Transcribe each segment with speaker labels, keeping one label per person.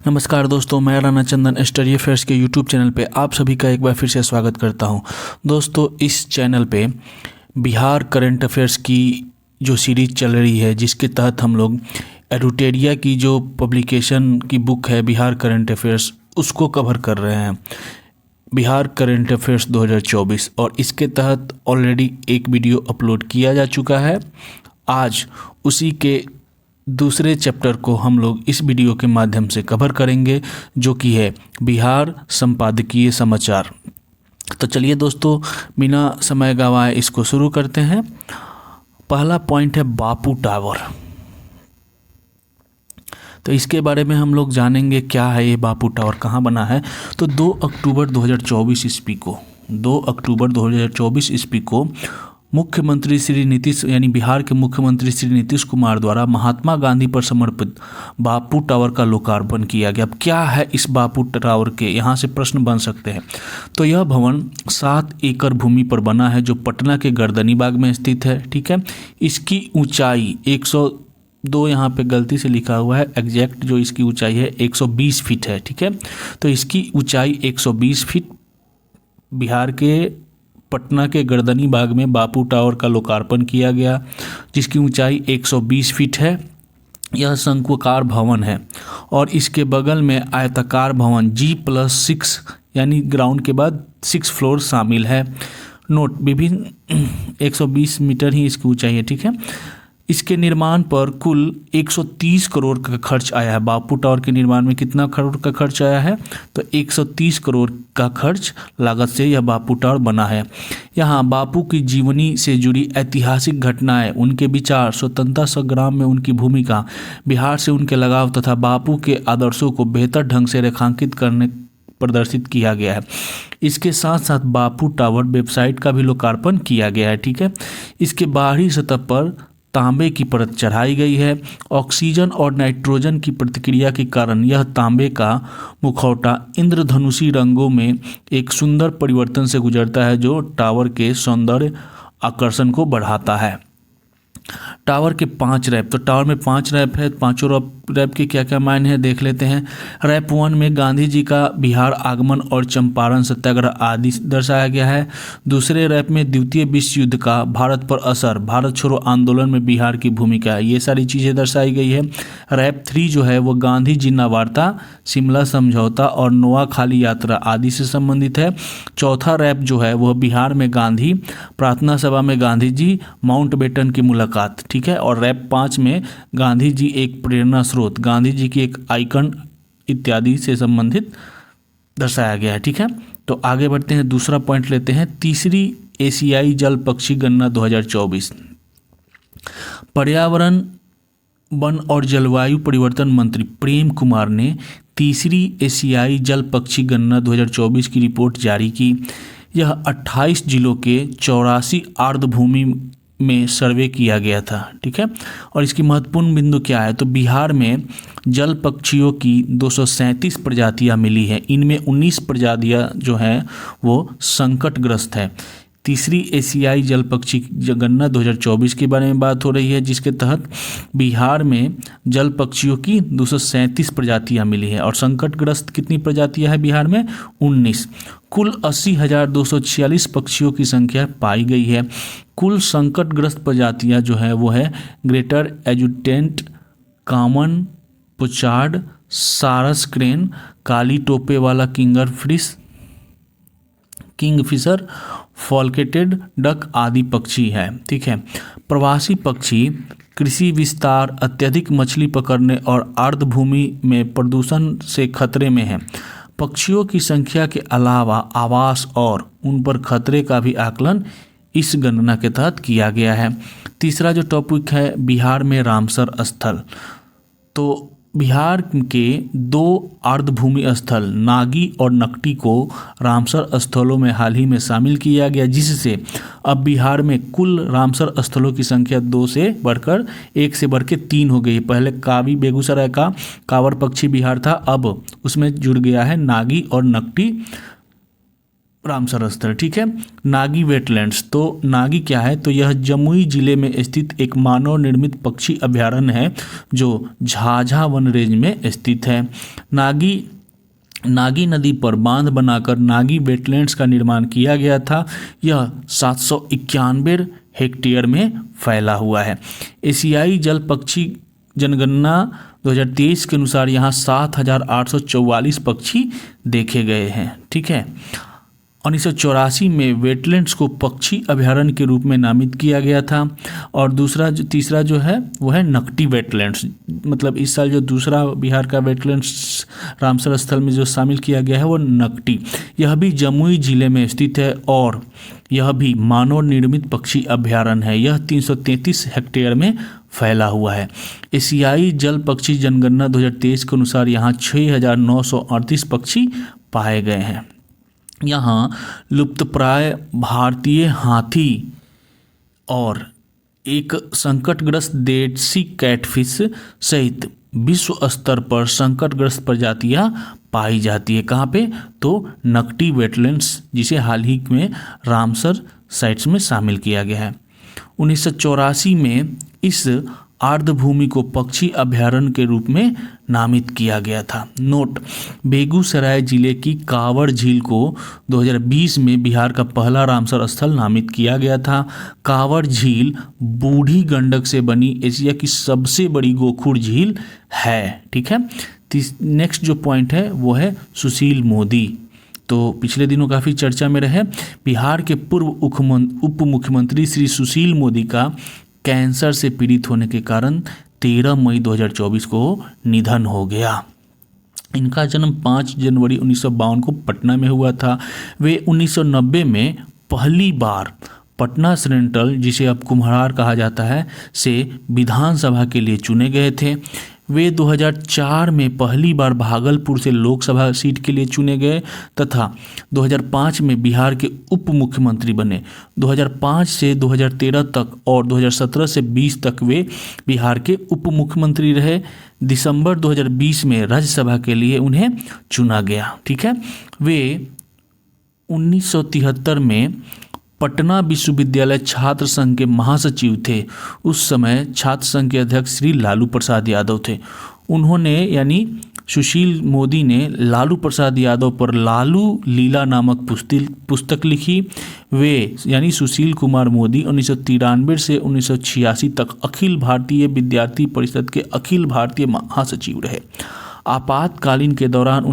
Speaker 1: नमस्कार दोस्तों, मैं राणा चंदन स्टडी अफेयर्स के यूट्यूब चैनल पे आप सभी का एक बार फिर से स्वागत करता हूं। दोस्तों, इस चैनल पे बिहार करंट अफेयर्स की जो सीरीज चल रही है, जिसके तहत हम लोग एडुटेरिया की जो पब्लिकेशन की बुक है बिहार करंट अफेयर्स, उसको कवर कर रहे हैं, बिहार करंट अफेयर्स 2024। और इसके तहत ऑलरेडी एक वीडियो अपलोड किया जा चुका है। आज उसी के दूसरे चैप्टर को हम लोग इस वीडियो के माध्यम से कवर करेंगे, जो कि है बिहार संपादकीय समाचार। तो चलिए दोस्तों, बिना समय गंवाए इसको शुरू करते हैं। पहला पॉइंट है बापू टावर। तो इसके बारे में हम लोग जानेंगे क्या है ये बापू टावर, कहाँ बना है। तो 2 अक्टूबर 2024 ईस्वी को मुख्यमंत्री श्री नीतीश यानी बिहार के मुख्यमंत्री श्री नीतीश कुमार द्वारा महात्मा गांधी पर समर्पित बापू टावर का लोकार्पण किया गया। अब क्या है इस बापू टावर के, यहाँ से प्रश्न बन सकते हैं। तो यह भवन 7 एकड़ भूमि पर बना है, जो पटना के गर्दनीबाग में स्थित है। ठीक है, इसकी ऊंचाई 102, यहाँ पे गलती से लिखा हुआ है, एग्जैक्ट जो इसकी ऊंचाई है 120 फीट है। ठीक है, तो इसकी ऊंचाई 120 फीट बिहार के पटना के गर्दनी बाग में बापू टावर का लोकार्पण किया गया, जिसकी ऊंचाई 120 फीट है। यह शंक्वाकार भवन है और इसके बगल में आयताकार भवन G+6 यानी ग्राउंड के बाद 6 फ्लोर शामिल है। नोट, विभिन्न 120 मीटर ही इसकी ऊंचाई है। ठीक है, इसके निर्माण पर कुल 130 करोड़ का खर्च आया है। बापू टावर के निर्माण में कितना करोड़ का खर्च आया है? तो 130 करोड़ का खर्च लागत से यह बापू टावर बना है। यहाँ बापू की जीवनी से जुड़ी ऐतिहासिक घटनाएं, उनके विचार, स्वतंत्रता संग्राम में उनकी भूमिका, बिहार से उनके लगाव तथा बापू के आदर्शों को बेहतर ढंग से रेखांकित करने प्रदर्शित किया गया है। इसके साथ साथ बापू टावर वेबसाइट का भी लोकार्पण किया गया है। ठीक है, इसके बाहरी सतह पर तांबे की परत चढ़ाई गई है। ऑक्सीजन और नाइट्रोजन की प्रतिक्रिया के कारण यह तांबे का मुखौटा इंद्रधनुषी रंगों में एक सुंदर परिवर्तन से गुजरता है, जो टावर के सौंदर्य आकर्षण को बढ़ाता है। टावर के 5 रैप, तो टावर में 5 रैप है। पांचों रैप के क्या क्या मायने हैं देख लेते हैं। रैप 1 में गांधी जी का बिहार आगमन और चंपारण सत्याग्रह आदि दर्शाया गया है। दूसरे रैप में द्वितीय विश्व युद्ध का भारत पर असर, भारत छोड़ो आंदोलन में बिहार की भूमिका, ये सारी चीज़ें दर्शाई गई है। रैप 3 जो है वो गांधी जी वार्ता, शिमला समझौता और नोआखाली यात्रा आदि से संबंधित है। चौथा रैप जो है वह बिहार में गांधी, प्रार्थना सभा में गांधी जी, माउंटबेटन की मुलाकात। ठीक है, और रैप 5 में गांधी जी एक प्रेरणा स्रोत, गांधी जी की एक आइकन इत्यादि से संबंधित दर्शाया गया है। ठीक है, तो आगे बढ़ते हैं, दूसरा पॉइंट लेते हैं। तीसरी एशियाई जल पक्षी गणना 2024। पर्यावरण, वन और जलवायु परिवर्तन मंत्री प्रेम कुमार ने तीसरी एशियाई जल पक्षी गणना 2024 की रिपोर्ट जारी की। यह 28 जिलों के 84 आर्द्रभूमि में सर्वे किया गया था। ठीक है, और इसकी महत्वपूर्ण बिंदु क्या है? तो बिहार में जल पक्षियों की 237 प्रजातियां मिली हैं। इनमें 19 प्रजातियां जो हैं वो संकटग्रस्त है। तीसरी एशियाई जल पक्षी गणना 2024 के बारे में बात हो रही है, जिसके तहत बिहार में जल पक्षियों की 237 प्रजातियां मिली हैं और संकटग्रस्त कितनी प्रजातियां हैं बिहार में? 19। कुल 80,246 पक्षियों की संख्या पाई गई है। कुल संकटग्रस्त प्रजातियां जो है वो है ग्रेटर एजुटेंट, कॉमन पुचार्ड, सारस क्रेन, काली टोपे वाला किंगफिशर, फॉल्केटेड डक आदि पक्षी है। ठीक है, प्रवासी पक्षी कृषि विस्तार, अत्यधिक मछली पकड़ने और आर्द्रभूमि में प्रदूषण से खतरे में है। पक्षियों की संख्या के अलावा आवास और उन पर खतरे का भी आकलन इस गणना के तहत किया गया है। तीसरा जो टॉपिक है, बिहार में रामसर स्थल। तो बिहार के 2 आर्द्रभूमि स्थल नागी और नकटी को रामसर स्थलों में हाल ही में शामिल किया गया, जिससे अब बिहार में कुल रामसर स्थलों की संख्या 2 से बढ़कर 1 से बढ़ के 3 हो गई। पहले कावी बेगूसराय का कांवर पक्षी बिहार था, अब उसमें जुड़ गया है नागी और नकटी रामसर स्थल, ठीक है। नागी वेटलैंड्स, तो नागी क्या है, तो यह जमुई जिले में स्थित एक मानव निर्मित पक्षी अभयारण्य है जो झाझा वन रेंज में स्थित है। नागी नदी पर बांध बनाकर नागी वेटलैंड्स का निर्माण किया गया था। यह 791 हेक्टेयर में फैला हुआ है। एशियाई जल पक्षी जनगणना 2023 के अनुसार यहाँ 7,844 पक्षी देखे गए हैं, ठीक है। 1984 में वेटलैंड्स को पक्षी अभयारण्य के रूप में नामित किया गया था। और तीसरा जो है वो है नकटी वेटलैंड्स, मतलब इस साल जो दूसरा बिहार का वेटलैंड्स रामसर स्थल में जो शामिल किया गया है वो नकटी, यह भी जमुई जिले में स्थित है और यह भी मानव निर्मित पक्षी अभयारण्य है। यह 333 हेक्टेयर में फैला हुआ है। एशियाई जल पक्षी जनगणना 2023 के अनुसार यहाँ 6,938 पक्षी पाए गए हैं। यहाँ लुप्तप्राय भारतीय हाथी और एक संकटग्रस्त डेड सी कैटफिश सहित विश्व स्तर पर संकटग्रस्त प्रजातियां पाई जाती है। कहाँ पे, तो नकटी वेटलैंड्स, जिसे हाल ही में रामसर साइट्स में शामिल किया गया है। 1984 में इस आर्द्रभूमि को पक्षी अभयारण्य के रूप में नामित किया गया था। नोट, बेगूसराय जिले की कांवड़ झील को 2020 में बिहार का पहला रामसर स्थल नामित किया गया था। कांवड़ झील बूढ़ी गंडक से बनी एशिया की सबसे बड़ी गोखुर झील है, ठीक है। नेक्स्ट जो पॉइंट है वो है सुशील मोदी, तो पिछले दिनों काफ़ी चर्चा में रहे। बिहार के पूर्व उप मुख्यमंत्री श्री सुशील मोदी का कैंसर से पीड़ित होने के कारण 13 मई 2024 को निधन हो गया। इनका जन्म 5 जनवरी 1952 को पटना में हुआ था। वे 1990 में पहली बार पटना सेंट्रल, जिसे अब कुम्हरार कहा जाता है, से विधानसभा के लिए चुने गए थे। वे 2004 में पहली बार भागलपुर से लोकसभा सीट के लिए चुने गए तथा 2005 में बिहार के उप मुख्यमंत्री बने। 2005 से 2013 तक और 2017 से 20 तक वे बिहार के उप मुख्यमंत्री रहे। दिसंबर 2020 में राज्यसभा के लिए उन्हें चुना गया, ठीक है। वे 1973 में पटना विश्वविद्यालय छात्र संघ के महासचिव थे। उस समय छात्र संघ के अध्यक्ष श्री लालू प्रसाद यादव थे। उन्होंने यानी सुशील मोदी ने लालू प्रसाद यादव पर लालू लीला नामक पुस्तक लिखी। वे यानी सुशील कुमार मोदी 1993 से 1986 तक अखिल भारतीय विद्यार्थी परिषद के अखिल भारतीय महासचिव रहे। आपातकाल के दौरान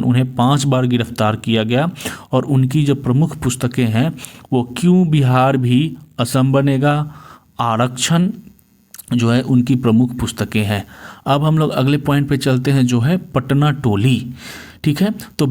Speaker 1: उन्हें 5 बार गिरफ्तार किया गया और उनकी जो प्रमुख पुस्तकें हैं वो क्यों बिहार भी असम बनेगा, आरक्षण जो है उनकी प्रमुख पुस्तकें हैं। अब हम लोग अगले पॉइंट पे चलते हैं जो है पटना टोली, ठीक है। तो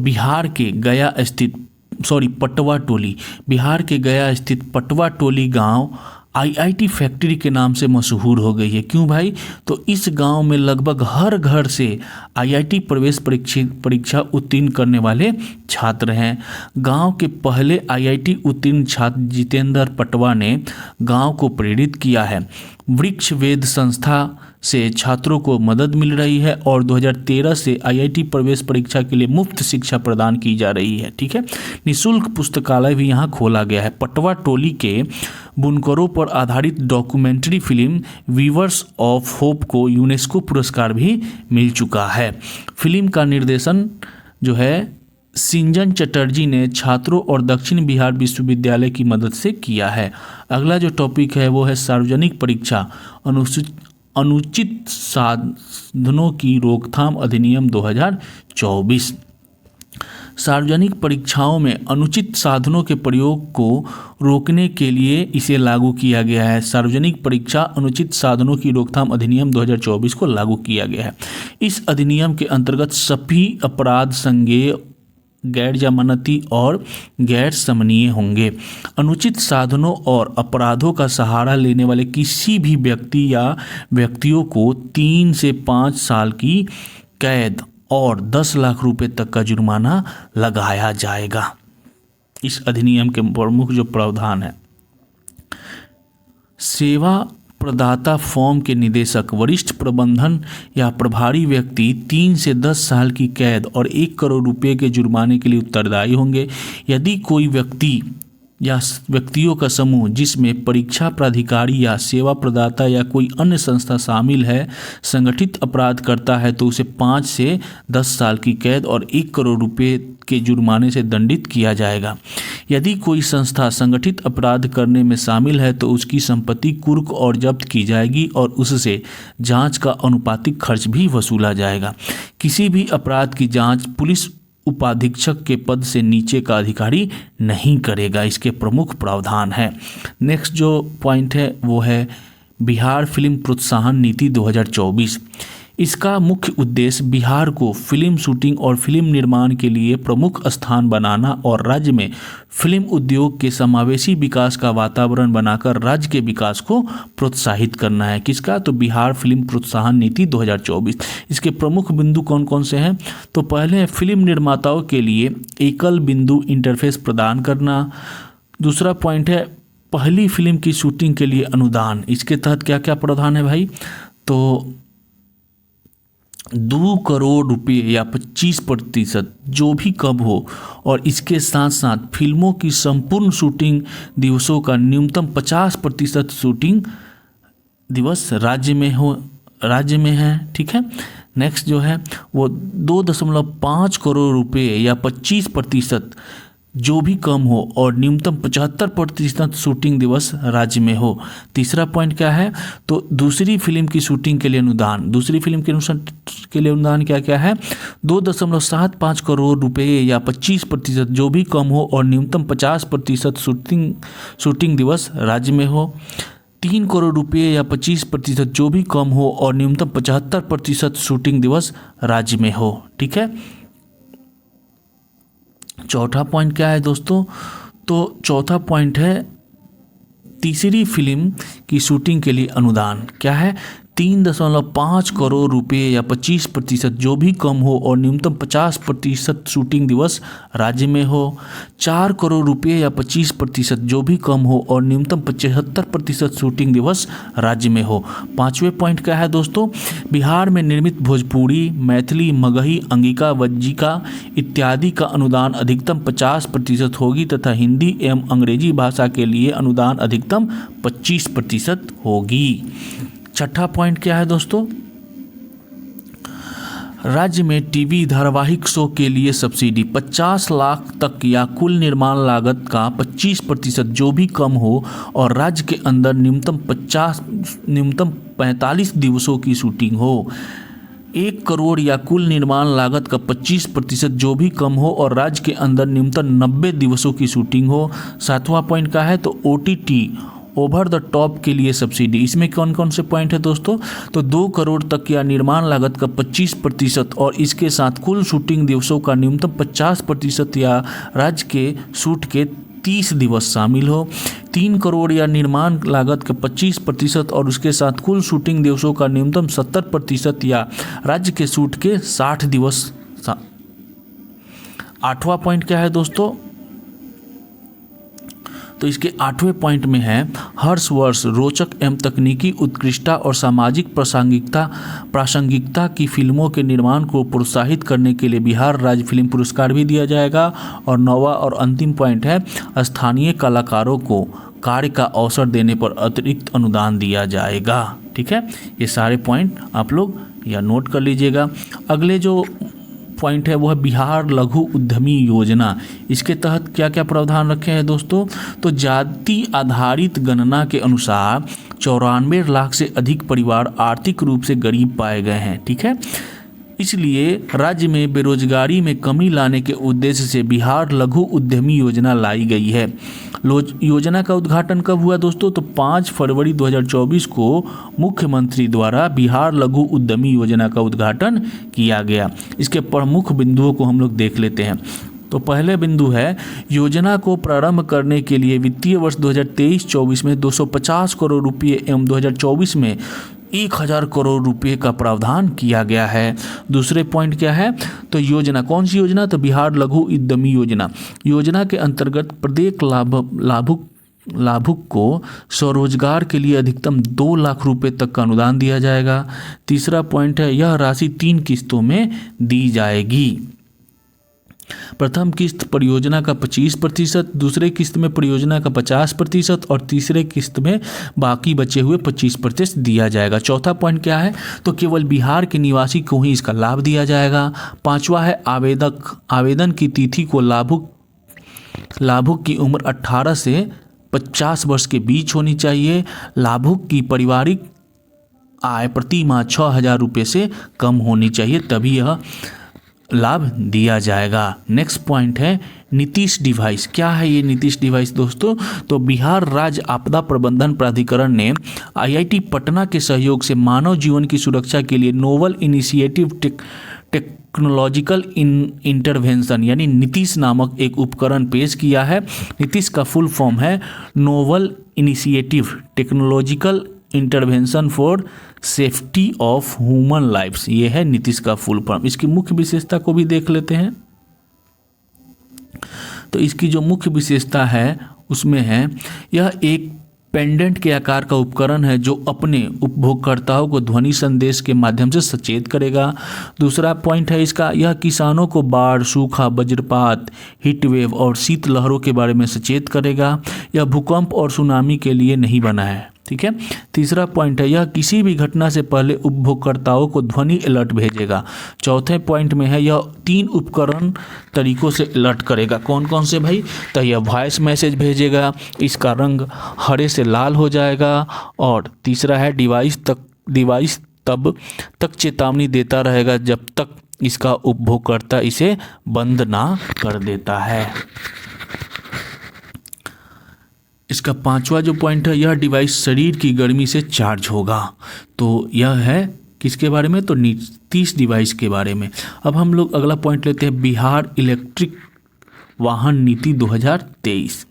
Speaker 1: पटवा टोली, बिहार के गया स्थित पटवा टोली गांव आईआईटी फैक्ट्री के नाम से मशहूर हो गई है। क्यों भाई, तो इस गांव में लगभग हर घर से आईआईटी प्रवेश परीक्षा उत्तीर्ण करने वाले छात्र हैं। गांव के पहले आईआईटी उत्तीर्ण छात्र जितेंद्र पटवा ने गांव को प्रेरित किया है। वृक्ष वेद संस्था से छात्रों को मदद मिल रही है और 2013 से आईआईटी प्रवेश परीक्षा के लिए मुफ्त शिक्षा प्रदान की जा रही है, ठीक है। निःशुल्क पुस्तकालय भी यहाँ खोला गया है। पटवा टोली के बुनकरों पर आधारित documentary film weavers of hope को यूनेस्को पुरस्कार भी मिल चुका है। फिल्म का निर्देशन जो है सिंजन चटर्जी ने छात्रों और दक्षिण बिहार विश्वविद्यालय की मदद से किया है। अगला जो टॉपिक है वो है सार्वजनिक परीक्षा अनुचित साधनों की रोकथाम अधिनियम 2024। सार्वजनिक परीक्षाओं में अनुचित साधनों के प्रयोग को रोकने के लिए इसे लागू किया गया है। सार्वजनिक परीक्षा अनुचित साधनों की रोकथाम अधिनियम 2024 को लागू किया गया है। इस अधिनियम के अंतर्गत सभी अपराध संज्ञेय, गैर जमानती और गैर समनीय होंगे। अनुचित साधनों और अपराधों का सहारा लेने वाले किसी भी व्यक्ति या व्यक्तियों को 3 से 5 साल की कैद और 10 लाख रुपए तक का जुर्माना लगाया जाएगा। इस अधिनियम के प्रमुख जो प्रावधान है, सेवा प्रदाता फॉर्म के निदेशक, वरिष्ठ प्रबंधन या प्रभारी व्यक्ति 3 से 10 साल की कैद और 1 करोड़ रुपए के जुर्माने के लिए उत्तरदायी होंगे। यदि कोई व्यक्ति या व्यक्तियों का समूह जिसमें परीक्षा प्राधिकारी या सेवा प्रदाता या कोई अन्य संस्था शामिल है संगठित अपराध करता है तो उसे 5 से 10 साल की कैद और 1 करोड़ रुपए के जुर्माने से दंडित किया जाएगा। यदि कोई संस्था संगठित अपराध करने में शामिल है तो उसकी संपत्ति कुर्क और जब्त की जाएगी और उससे जांच का अनुपातिक खर्च भी वसूला जाएगा। किसी भी अपराध की जांच पुलिस उपाधीक्षक के पद से नीचे का अधिकारी नहीं करेगा। इसके प्रमुख प्रावधान है। नेक्स्ट जो पॉइंट है वो है बिहार फिल्म प्रोत्साहन नीति 2024। इसका मुख्य उद्देश्य बिहार को फिल्म शूटिंग और फिल्म निर्माण के लिए प्रमुख स्थान बनाना और राज्य में फिल्म उद्योग के समावेशी विकास का वातावरण बनाकर राज्य के विकास को प्रोत्साहित करना है। किसका? तो बिहार फिल्म प्रोत्साहन नीति 2024। इसके प्रमुख बिंदु कौन कौन से हैं? तो पहले है फिल्म निर्माताओं के लिए एकल बिंदु इंटरफेस प्रदान करना। दूसरा पॉइंट है पहली फिल्म की शूटिंग के लिए अनुदान। इसके तहत क्या क्या प्रावधान है भाई? तो 2 करोड़ रुपए या 25% जो भी कम हो और इसके साथ साथ फिल्मों की संपूर्ण शूटिंग दिवसों का न्यूनतम 50% शूटिंग दिवस राज्य में है। ठीक है। नेक्स्ट जो है वो 2.5 करोड़ रुपए या 25% जो भी कम हो और न्यूनतम 75% शूटिंग दिवस राज्य में हो। तीसरा पॉइंट क्या है? तो दूसरी फिल्म की शूटिंग के लिए अनुदान। दूसरी फिल्म के लिए अनुदान क्या क्या है? 2.75 करोड़ रुपए या 25% जो भी कम हो और न्यूनतम 50% शूटिंग दिवस राज्य में हो। 3 करोड़ रुपए या 25% जो भी कम हो और न्यूनतम 75% शूटिंग दिवस राज्य में हो। ठीक है। चौथा पॉइंट क्या है दोस्तों? तो चौथा पॉइंट है तीसरी फिल्म की शूटिंग के लिए अनुदान। क्या है? 3.5 करोड़ रुपए या 25% जो भी कम हो और न्यूनतम 50% शूटिंग दिवस राज्य में हो। 4 करोड़ रुपए या 25% जो भी कम हो और न्यूनतम 75% शूटिंग दिवस राज्य में हो। पांचवें पॉइंट क्या है दोस्तों? बिहार में निर्मित भोजपुरी, मैथिली, मगही, अंगिका, वज्जिका इत्यादि का अनुदान अधिकतम 50% होगी तथा हिंदी एवं अंग्रेजी भाषा के लिए अनुदान अधिकतम 25% होगी। छठा पॉइंट क्या है दोस्तों? राज्य में टीवी धारावाहिक शो के लिए सब्सिडी 50 लाख तक या कुल निर्माण लागत का 25% जो भी कम हो और राज्य के अंदर न्यूनतम 45 दिवसों की शूटिंग हो। 1 करोड़ या कुल निर्माण लागत का 25% जो भी कम हो और राज्य के अंदर न्यूनतम 90 दिवसों की शूटिंग हो। सातवां पॉइंट क्या है? तो OTT ओवर द टॉप के लिए सब्सिडी। इसमें कौन कौन से पॉइंट है दोस्तों? तो 2 करोड़ तक या निर्माण लागत का 25% और इसके साथ कुल शूटिंग दिवसों का न्यूनतम 50% या राज्य के शूट के 30 दिवस शामिल हो। 3 करोड़ या निर्माण लागत का 25% और उसके साथ कुल शूटिंग दिवसों का न्यूनतम 70% या राज्य के शूट के 60 दिवस। आठवां पॉइंट क्या है दोस्तों? तो इसके 8वें पॉइंट में है हर वर्ष रोचक एवं तकनीकी उत्कृष्टता और सामाजिक प्रासंगिकता की फिल्मों के निर्माण को प्रोत्साहित करने के लिए बिहार राज्य फिल्म पुरस्कार भी दिया जाएगा। और 9वां और अंतिम पॉइंट है स्थानीय कलाकारों को कार्य का अवसर देने पर अतिरिक्त अनुदान दिया जाएगा। ठीक है। ये सारे पॉइंट आप लोग या नोट कर लीजिएगा। अगले जो पॉइंट है वो है बिहार लघु उद्यमी योजना। इसके तहत क्या क्या प्रावधान रखे हैं दोस्तों? तो जाति आधारित गणना के अनुसार 94 लाख से अधिक परिवार आर्थिक रूप से गरीब पाए गए हैं। ठीक है। इसलिए राज्य में बेरोजगारी में कमी लाने के उद्देश्य से बिहार लघु उद्यमी योजना लाई गई है। योजना का उद्घाटन कब हुआ दोस्तों? तो 5 फरवरी 2024 को मुख्यमंत्री द्वारा बिहार लघु उद्यमी योजना का उद्घाटन किया गया। इसके प्रमुख बिंदुओं को हम लोग देख लेते हैं। तो पहले बिंदु है योजना को प्रारंभ करने के लिए वित्तीय वर्ष 2023-24 में 250 करोड़ रुपये एवं 2024 में 1000 करोड़ रुपए का प्रावधान किया गया है। दूसरे पॉइंट क्या है? तो योजना कौन सी योजना? तो बिहार लघु उद्यमी योजना। योजना के अंतर्गत प्रत्येक लाभुक लाभुक को स्वरोजगार के लिए अधिकतम 2 लाख रुपए तक का अनुदान दिया जाएगा। तीसरा पॉइंट है, यह राशि 3 किस्तों में दी जाएगी। प्रथम किस्त परियोजना का 25%, दूसरे किस्त में परियोजना का 50% और तीसरे किस्त में बाकी बचे हुए 25% दिया जाएगा। चौथा पॉइंट क्या है, तो केवल बिहार के निवासी को ही इसका लाभ दिया जाएगा। पांचवा है, आवेदन की तिथि को लाभुक की उम्र 18 से 50 वर्ष के बीच होनी चाहिए। लाभुक की पारिवारिक आय प्रति माह 6,000 रुपये से कम होनी चाहिए, तभी यह लाभ दिया जाएगा। नेक्स्ट पॉइंट है नीतीश डिवाइस। क्या है ये नीतीश डिवाइस दोस्तों, तो बिहार राज्य आपदा प्रबंधन प्राधिकरण ने IIT पटना के सहयोग से मानव जीवन की सुरक्षा के लिए नोवल इनिशिएटिव टेक्नोलॉजिकल इंटरवेंशन यानी नीतीश नामक एक उपकरण पेश किया है। नीतीश का फुल फॉर्म है novel initiative technological intervention for safety of human lifes, ये है नीतीश का फुल फॉर्म। इसकी मुख्य विशेषता को भी देख लेते हैं। तो इसकी जो मुख्य विशेषता है उसमें है, यह एक पेंडेंट के आकार का उपकरण है जो अपने उपभोगकर्ताओं को ध्वनि संदेश के माध्यम से सचेत करेगा। दूसरा पॉइंट है इसका, यह किसानों को बाढ़, सूखा, वज्रपात, हीट वेव और शीत लहरों के बारे में सचेत करेगा। यह भूकंप और सुनामी के लिए नहीं बना है, ठीक है। तीसरा पॉइंट है, यह किसी भी घटना से पहले उपभोक्ताओं को ध्वनि अलर्ट भेजेगा। चौथे पॉइंट में है, यह 3 उपकरण तरीकों से अलर्ट करेगा। कौन कौन से भाई, तो यह वॉइस मैसेज भेजेगा, इसका रंग हरे से लाल हो जाएगा। और तीसरा है डिवाइस तब तक चेतावनी देता रहेगा जब तक इसका उपभोक्ता इसे बंद ना कर देता है। इसका 5वां जो पॉइंट है, यह डिवाइस शरीर की गर्मी से चार्ज होगा। तो यह है किसके बारे में, तो नीतीश डिवाइस के बारे में। अब हम लोग अगला पॉइंट लेते हैं, बिहार इलेक्ट्रिक वाहन नीति 2023।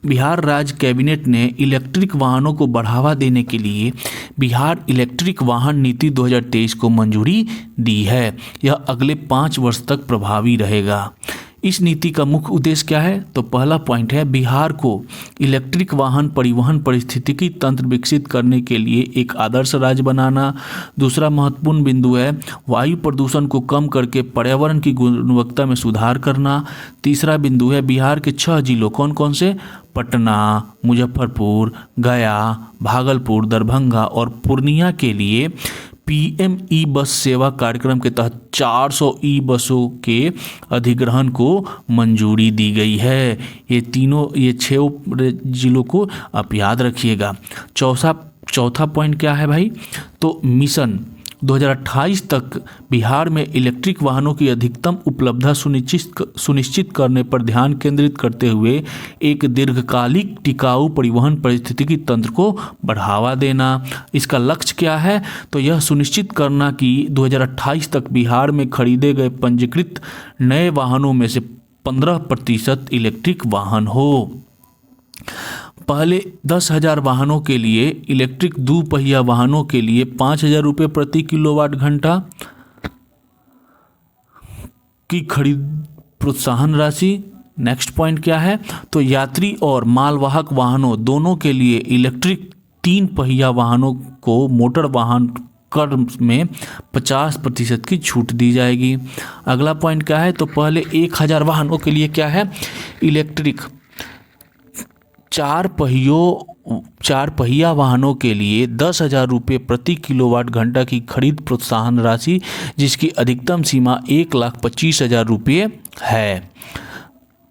Speaker 1: बिहार राज्य कैबिनेट ने इलेक्ट्रिक वाहनों को बढ़ावा देने के लिए बिहार इलेक्ट्रिक वाहन नीति 2023 को मंजूरी दी है। यह अगले 5 वर्ष तक प्रभावी रहेगा। इस नीति का मुख्य उद्देश्य क्या है, तो पहला पॉइंट है, बिहार को इलेक्ट्रिक वाहन परिवहन पारिस्थितिकी तंत्र विकसित करने के लिए एक आदर्श राज्य बनाना। दूसरा महत्वपूर्ण बिंदु है, वायु प्रदूषण को कम करके पर्यावरण की गुणवत्ता में सुधार करना। तीसरा बिंदु है, बिहार के 6 जिलों कौन कौन से, पटना, मुजफ्फरपुर, गया, भागलपुर, दरभंगा और पूर्णिया के लिए PM ई बस सेवा कार्यक्रम के तहत 400 ई बसों के अधिग्रहण को मंजूरी दी गई है। ये 6 जिलों को आप याद रखिएगा। चौथा पॉइंट क्या है भाई, तो मिशन 2028 तक बिहार में इलेक्ट्रिक वाहनों की अधिकतम उपलब्धता सुनिश्चित करने पर ध्यान केंद्रित करते हुए एक दीर्घकालिक टिकाऊ परिवहन पारिस्थितिकी तंत्र को बढ़ावा देना। इसका लक्ष्य क्या है, तो यह सुनिश्चित करना कि 2028 तक बिहार में खरीदे गए पंजीकृत नए वाहनों में से 15% इलेक्ट्रिक वाहन हो। पहले 10,000 वाहनों के लिए इलेक्ट्रिक 2 पहिया वाहनों के लिए 5,000 रुपये प्रति किलोवाट घंटा की खरीद प्रोत्साहन राशि। नेक्स्ट पॉइंट क्या है, तो यात्री और मालवाहक वाहनों दोनों के लिए इलेक्ट्रिक 3 पहिया वाहनों को मोटर वाहन कर में 50% की छूट दी जाएगी। अगला पॉइंट क्या है, तो पहले 1,000 वाहनों के लिए क्या है, इलेक्ट्रिक 4 पहिया वाहनों के लिए 10,000 रुपये प्रति किलोवाट घंटा की खरीद प्रोत्साहन राशि, जिसकी अधिकतम सीमा 1,25,000 रुपये है।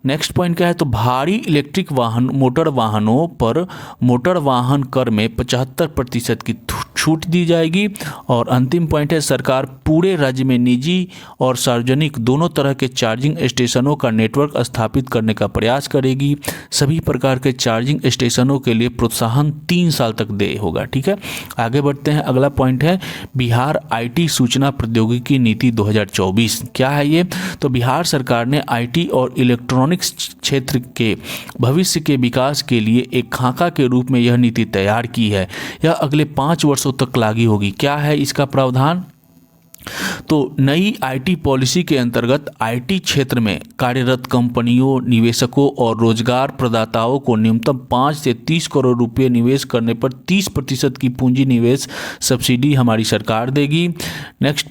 Speaker 1: नेक्स्ट पॉइंट क्या है, तो भारी इलेक्ट्रिक वाहन मोटर वाहनों पर मोटर वाहन कर में 75% की छूट दी जाएगी। और अंतिम पॉइंट है, सरकार पूरे राज्य में निजी और सार्वजनिक दोनों तरह के चार्जिंग स्टेशनों का नेटवर्क स्थापित करने का प्रयास करेगी। सभी प्रकार के चार्जिंग स्टेशनों के लिए प्रोत्साहन 3 साल तक देय होगा। ठीक है, आगे बढ़ते हैं। अगला पॉइंट है, बिहार IT सूचना प्रौद्योगिकी नीति 2024। क्या है ये, तो बिहार सरकार ने IT और इलेक्ट्रॉनिक्स क्षेत्र के भविष्य के विकास के लिए एक खाका के रूप में यह नीति तैयार की है। यह अगले 5 वर्षों तक लागू होगी। क्या है इसका प्रावधान, तो नई आईटी पॉलिसी के अंतर्गत आईटी क्षेत्र में कार्यरत कंपनियों, निवेशकों और रोजगार प्रदाताओं को न्यूनतम 5 से 30 करोड़ रुपए निवेश करने पर 30% की पूंजी निवेश सब्सिडी हमारी सरकार देगी। नेक्स्ट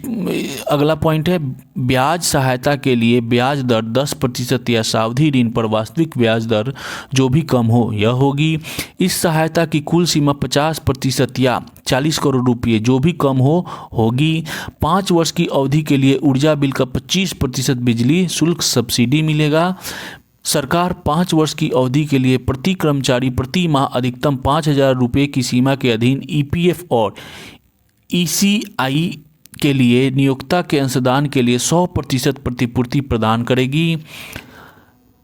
Speaker 1: अगला पॉइंट है, ब्याज सहायता के लिए ब्याज दर 10% या सावधि ऋण पर वास्तविक ब्याज दर जो भी कम हो यह होगी। इस सहायता की कुल सीमा 50% या 40 करोड़ रुपये जो भी कम होगी। 5 वर्ष की अवधि के लिए ऊर्जा बिल का 25% बिजली शुल्क सब्सिडी मिलेगा। सरकार 5 वर्ष की अवधि के लिए प्रति कर्मचारी प्रति माह अधिकतम 5,000 रुपये की सीमा के अधीन ईपीएफ और ईसीआई के लिए नियोक्ता के अंशदान के लिए 100% प्रतिपूर्ति प्रदान करेगी।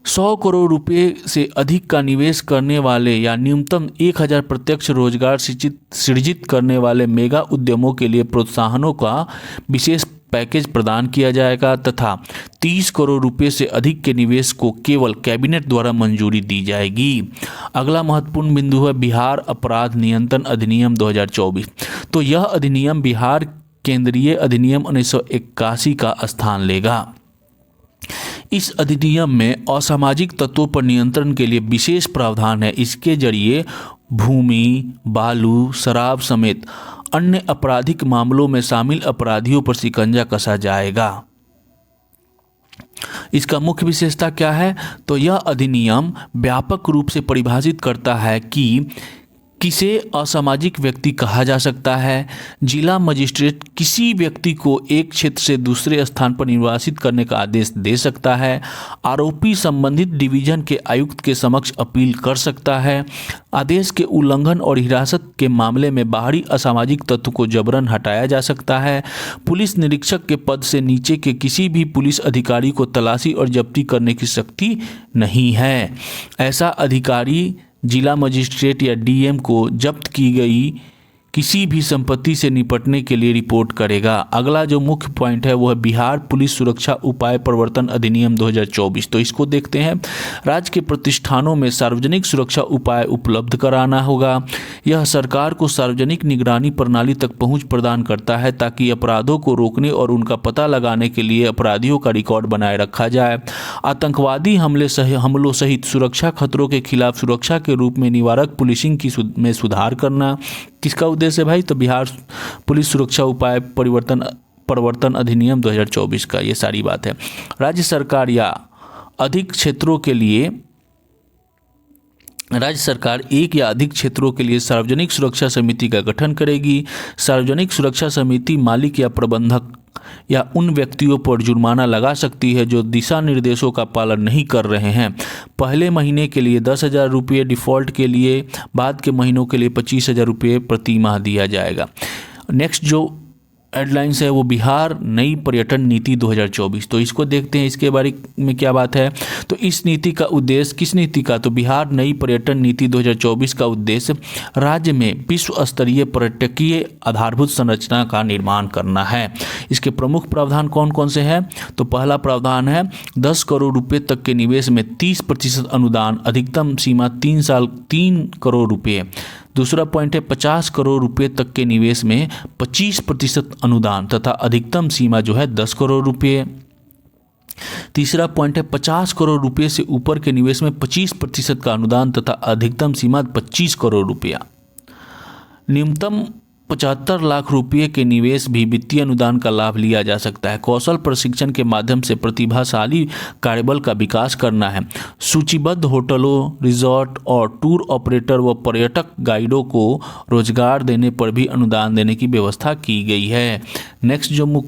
Speaker 1: 100 करोड़ रुपए से अधिक का निवेश करने वाले या न्यूनतम 1,000 प्रत्यक्ष रोजगार सृजित करने वाले मेगा उद्यमों के लिए प्रोत्साहनों का विशेष पैकेज प्रदान किया जाएगा तथा 30 करोड़ रुपए से अधिक के निवेश को केवल कैबिनेट द्वारा मंजूरी दी जाएगी। अगला महत्वपूर्ण बिंदु है बिहार अपराध नियंत्रण अधिनियम 2024। तो यह अधिनियम बिहार केंद्रीय अधिनियम 1981 का स्थान लेगा। इस अधिनियम में असामाजिक तत्वों पर नियंत्रण के लिए विशेष प्रावधान है। इसके जरिए भूमि, बालू, शराब समेत अन्य आपराधिक मामलों में शामिल अपराधियों पर शिकंजा कसा जाएगा। इसका मुख्य विशेषता क्या है? तो यह अधिनियम व्यापक रूप से परिभाषित करता है कि किसे असामाजिक व्यक्ति कहा जा सकता है। जिला मजिस्ट्रेट किसी व्यक्ति को एक क्षेत्र से दूसरे स्थान पर निर्वासित करने का आदेश दे सकता है। आरोपी संबंधित डिवीजन के आयुक्त के समक्ष अपील कर सकता है। आदेश के उल्लंघन और हिरासत के मामले में बाहरी असामाजिक तत्व को जबरन हटाया जा सकता है। पुलिस निरीक्षक के पद से नीचे के किसी भी पुलिस अधिकारी को तलाशी और जब्ती करने की शक्ति नहीं है। ऐसा अधिकारी जिला मजिस्ट्रेट या डीएम को जब्त की गई किसी भी संपत्ति से निपटने के लिए रिपोर्ट करेगा। अगला जो मुख्य पॉइंट है वो है बिहार पुलिस सुरक्षा उपाय प्रवर्तन अधिनियम 2024। तो इसको देखते हैं। राज्य के प्रतिष्ठानों में सार्वजनिक सुरक्षा उपाय उपलब्ध कराना होगा। यह सरकार को सार्वजनिक निगरानी प्रणाली तक पहुंच प्रदान करता है ताकि अपराधों को रोकने और उनका पता लगाने के लिए अपराधियों का रिकॉर्ड बनाए रखा जाए। आतंकवादी हमलों सहित सुरक्षा खतरों के खिलाफ सुरक्षा के रूप में निवारक पुलिसिंग में सुधार करना। किसका उद्देश्य है भाई? तो बिहार पुलिस सुरक्षा उपाय प्रवर्तन अधिनियम 2024 का ये सारी बात है। राज्य सरकार एक या अधिक क्षेत्रों के लिए सार्वजनिक सुरक्षा समिति का गठन करेगी। सार्वजनिक सुरक्षा समिति मालिक या प्रबंधक या उन व्यक्तियों पर जुर्माना लगा सकती है जो दिशा निर्देशों का पालन नहीं कर रहे हैं। पहले महीने के लिए 10,000 रुपये, डिफ़ॉल्ट के लिए बाद के महीनों के लिए 25,000 रुपये प्रति माह दिया जाएगा। नेक्स्ट जो हेडलाइंस है वो बिहार नई पर्यटन नीति 2024। तो इसको देखते हैं, इसके बारे में क्या बात है। तो इस नीति का उद्देश्य, किस नीति का? तो बिहार नई पर्यटन नीति 2024 का उद्देश्य राज्य में विश्व स्तरीय पर्यटकीय आधारभूत संरचना का निर्माण करना है। इसके प्रमुख प्रावधान कौन कौन से हैं? तो पहला प्रावधान है 10 करोड़ रुपये तक के निवेश में 30% अनुदान, अधिकतम सीमा 3 साल 3 करोड़ रुपये। दूसरा पॉइंट है 50 करोड़ रुपए तक के निवेश में 25% अनुदान तथा अधिकतम सीमा जो है 10 करोड़ रुपए। तीसरा पॉइंट है 50 करोड़ रुपए से ऊपर के निवेश में 25% का अनुदान तथा अधिकतम सीमा 25 करोड़ रुपया। न्यूनतम 75 लाख रुपये के निवेश भी वित्तीय अनुदान का लाभ लिया जा सकता है। कौशल प्रशिक्षण के माध्यम से प्रतिभाशाली कार्यबल का विकास करना है। सूचीबद्ध होटलों, रिजॉर्ट और टूर ऑपरेटर व पर्यटक गाइडों को रोजगार देने पर भी अनुदान देने की व्यवस्था की गई है। नेक्स्ट जो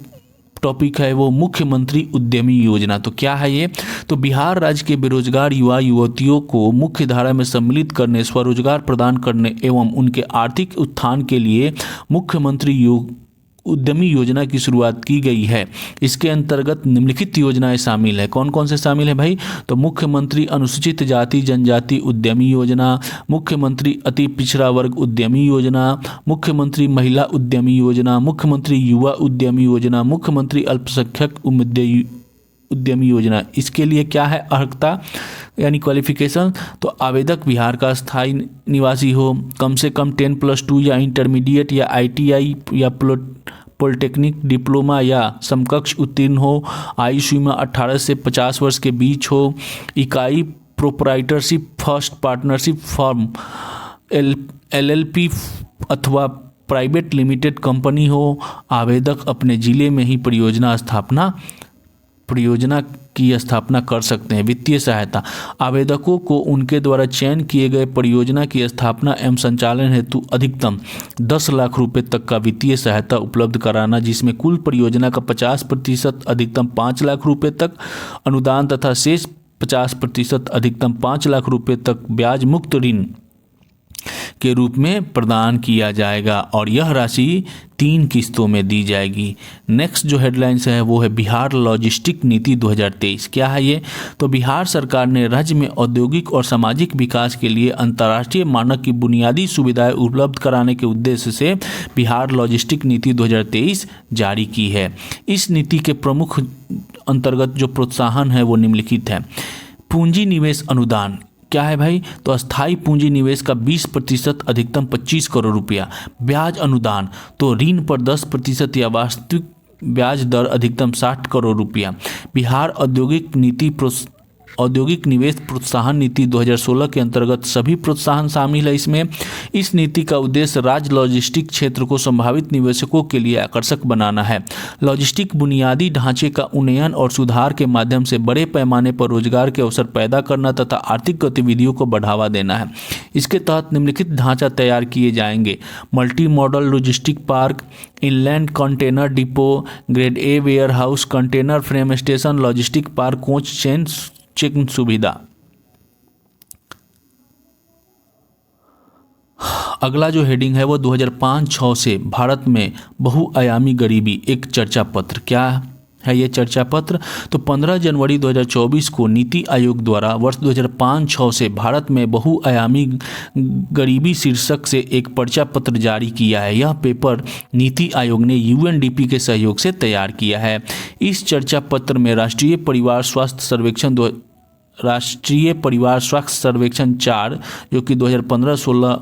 Speaker 1: टॉपिक है वो मुख्यमंत्री उद्यमी योजना। तो क्या है ये? तो बिहार राज्य के बेरोजगार युवा युवतियों को मुख्य धारा में सम्मिलित करने, स्वरोजगार प्रदान करने एवं उनके आर्थिक उत्थान के लिए मुख्यमंत्री उद्यमी योजना की शुरुआत की गई है। इसके अंतर्गत निम्नलिखित योजनाएं शामिल है। कौन कौन से शामिल है भाई? तो मुख्यमंत्री अनुसूचित जाति जनजाति उद्यमी योजना, मुख्यमंत्री अति पिछड़ा वर्ग उद्यमी योजना, मुख्यमंत्री महिला उद्यमी योजना, मुख्यमंत्री युवा उद्यमी योजना, मुख्यमंत्री अल्पसंख्यक उद्यमी योजना। इसके लिए क्या है अर्हता यानी क्वालिफिकेशन? तो आवेदक बिहार का स्थायी निवासी हो, कम से कम 10+2 या इंटरमीडिएट या ITI या पॉलिटेक्निक डिप्लोमा या समकक्ष उत्तीर्ण हो, आयु सीमा 18 से 50 वर्ष के बीच हो, इकाई proprietorship first partnership firm LLP अथवा प्राइवेट लिमिटेड कंपनी हो, आवेदक अपने जिले में ही परियोजना की स्थापना कर सकते हैं। वित्तीय सहायता, आवेदकों को उनके द्वारा चयन किए गए परियोजना की स्थापना एवं संचालन हेतु अधिकतम 10 लाख रुपए तक का वित्तीय सहायता उपलब्ध कराना, जिसमें कुल परियोजना का 50% अधिकतम 5 लाख रुपए तक अनुदान तथा शेष 50% अधिकतम 5 लाख रुपए तक ब्याज मुक्त ऋण के रूप में प्रदान किया जाएगा और यह राशि 3 किस्तों में दी जाएगी। नेक्स्ट जो हेडलाइंस है वो है बिहार लॉजिस्टिक नीति 2023। क्या है ये? तो बिहार सरकार ने राज्य में औद्योगिक और सामाजिक विकास के लिए अंतर्राष्ट्रीय मानक की बुनियादी सुविधाएं उपलब्ध कराने के उद्देश्य से बिहार लॉजिस्टिक नीति 2023 जारी की है। इस नीति के प्रमुख अंतर्गत जो प्रोत्साहन है वो निम्नलिखित है। पूंजी निवेश अनुदान क्या है भाई? तो अस्थायी पूंजी निवेश का 20% अधिकतम 25 करोड़ रुपया। ब्याज अनुदान तो ऋण पर 10% या वास्तविक ब्याज दर अधिकतम 60 करोड़ रुपया। बिहार औद्योगिक निवेश प्रोत्साहन नीति 2016 के अंतर्गत सभी प्रोत्साहन शामिल है इसमें। इस नीति का उद्देश्य राज्य लॉजिस्टिक क्षेत्र को संभावित निवेशकों के लिए आकर्षक बनाना है। लॉजिस्टिक बुनियादी ढांचे का उन्नयन और सुधार के माध्यम से बड़े पैमाने पर रोजगार के अवसर पैदा करना तथा आर्थिक गतिविधियों को बढ़ावा देना है। इसके तहत निम्नलिखित ढांचा तैयार किए जाएंगे: multi modal logistic park, inland container depot, grade A warehouse, container frame station, logistic park, coach check सुविधा। अगला जो हेडिंग है वो 2005-06 से भारत में बहुआयामी गरीबी एक चर्चा पत्र। क्या है ये चर्चा पत्र? तो 15 जनवरी 2024 को नीति आयोग द्वारा वर्ष 2005-06 से भारत में बहुआयामी गरीबी शीर्षक से एक पर्चा पत्र जारी किया है। यह पेपर नीति आयोग ने UNDP के सहयोग से तैयार किया है। इस चर्चा पत्र में राष्ट्रीय परिवार स्वास्थ्य सर्वेक्षण 4 जो कि 2015-16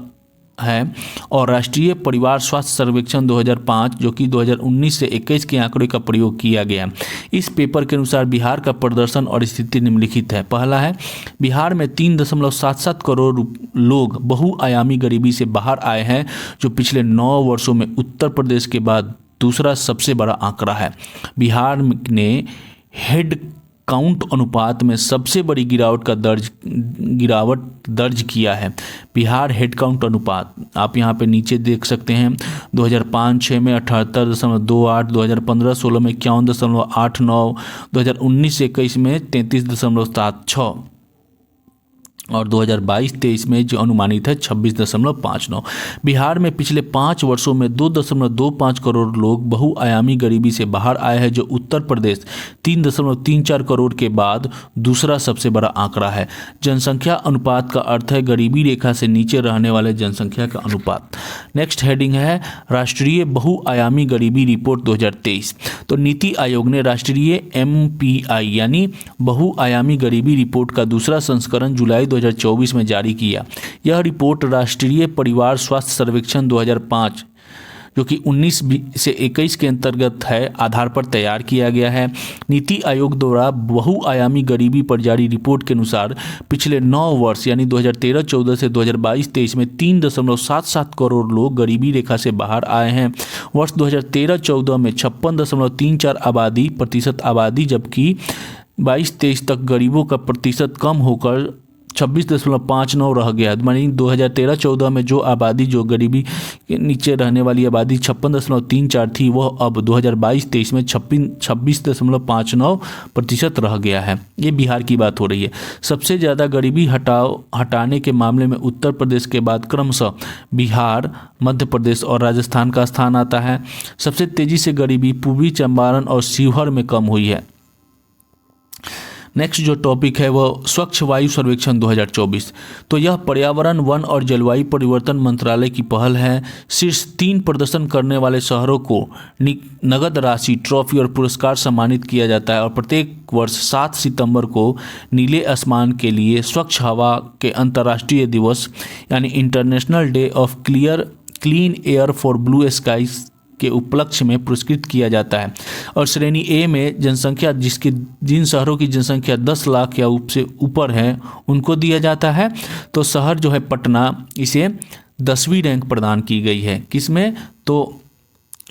Speaker 1: है और राष्ट्रीय परिवार स्वास्थ्य सर्वेक्षण 2005 जो कि 2019 से 21 के आंकड़े का प्रयोग किया गया। इस पेपर के अनुसार बिहार का प्रदर्शन और स्थिति निम्नलिखित है। पहला है, बिहार में 3.77 करोड़ लोग बहुआयामी गरीबी से बाहर आए हैं, जो पिछले 9 वर्षों में उत्तर प्रदेश के बाद दूसरा सबसे बड़ा आंकड़ा है। बिहार ने हेड काउंट अनुपात में सबसे बड़ी गिरावट दर्ज किया है। बिहार हेड काउंट अनुपात आप यहाँ पे नीचे देख सकते हैं। 2005-06 में 78.28, 2015-16 में 51.89, 2019-21 में 33.76 और 2022-23 में जो अनुमानित है 26.59। बिहार में पिछले 5 वर्षों में 2.25 करोड़ लोग बहुआयामी गरीबी से बाहर आए हैं, जो उत्तर प्रदेश 3.34 करोड़ के बाद दूसरा सबसे बड़ा आंकड़ा है। जनसंख्या अनुपात का अर्थ है गरीबी रेखा से नीचे रहने वाले जनसंख्या का अनुपात। नेक्स्ट हेडिंग है राष्ट्रीय बहुआयामी गरीबी रिपोर्ट 2023। तो नीति आयोग ने राष्ट्रीय MPI यानी बहुआयामी गरीबी रिपोर्ट का दूसरा संस्करण जुलाई 2024 में जारी किया। यह रिपोर्ट राष्ट्रीय परिवार स्वास्थ्य सर्वेक्षण 2005 जो कि 19 से 21 के अंतर्गत है आधार पर तैयार किया गया है। नीति आयोग द्वारा बहुआयामी गरीबी पर जारी रिपोर्ट के अनुसार पिछले 9 वर्ष यानी 2013-14 से 2022-23 में 3.77 करोड़ लोग गरीबी रेखा से बाहर आए हैं। वर्ष 2013-14 में 56.34 प्रतिशत आबादी, जबकि 22-23 तक गरीबों का प्रतिशत कम होकर 26.59 रह गया। मानी 2013-14 में जो आबादी जो गरीबी के नीचे रहने वाली आबादी 56.34 थी, वह अब 2022-23 में 26.59% रह गया है। ये बिहार की बात हो रही है। सबसे ज़्यादा गरीबी हटाने के मामले में उत्तर प्रदेश के बाद क्रमशः बिहार, मध्य प्रदेश और राजस्थान का स्थान आता है। सबसे तेज़ी से गरीबी पूर्वी चंपारण और शिवहर में कम हुई है। नेक्स्ट जो टॉपिक है वह स्वच्छ वायु सर्वेक्षण 2024। तो यह पर्यावरण, वन और जलवायु परिवर्तन मंत्रालय की पहल है। शीर्ष 3 प्रदर्शन करने वाले शहरों को नगद राशि, ट्रॉफी और पुरस्कार सम्मानित किया जाता है और प्रत्येक वर्ष 7 सितंबर को नीले आसमान के लिए स्वच्छ हवा के अंतर्राष्ट्रीय दिवस यानी international day of clean air for blue skies के उपलक्ष्य में पुरस्कृत किया जाता है। और श्रेणी ए में जनसंख्या जिन शहरों की जनसंख्या 10 लाख या उससे ऊपर है उनको दिया जाता है। तो शहर जो है पटना, इसे 10वीं रैंक प्रदान की गई है। किसमें? तो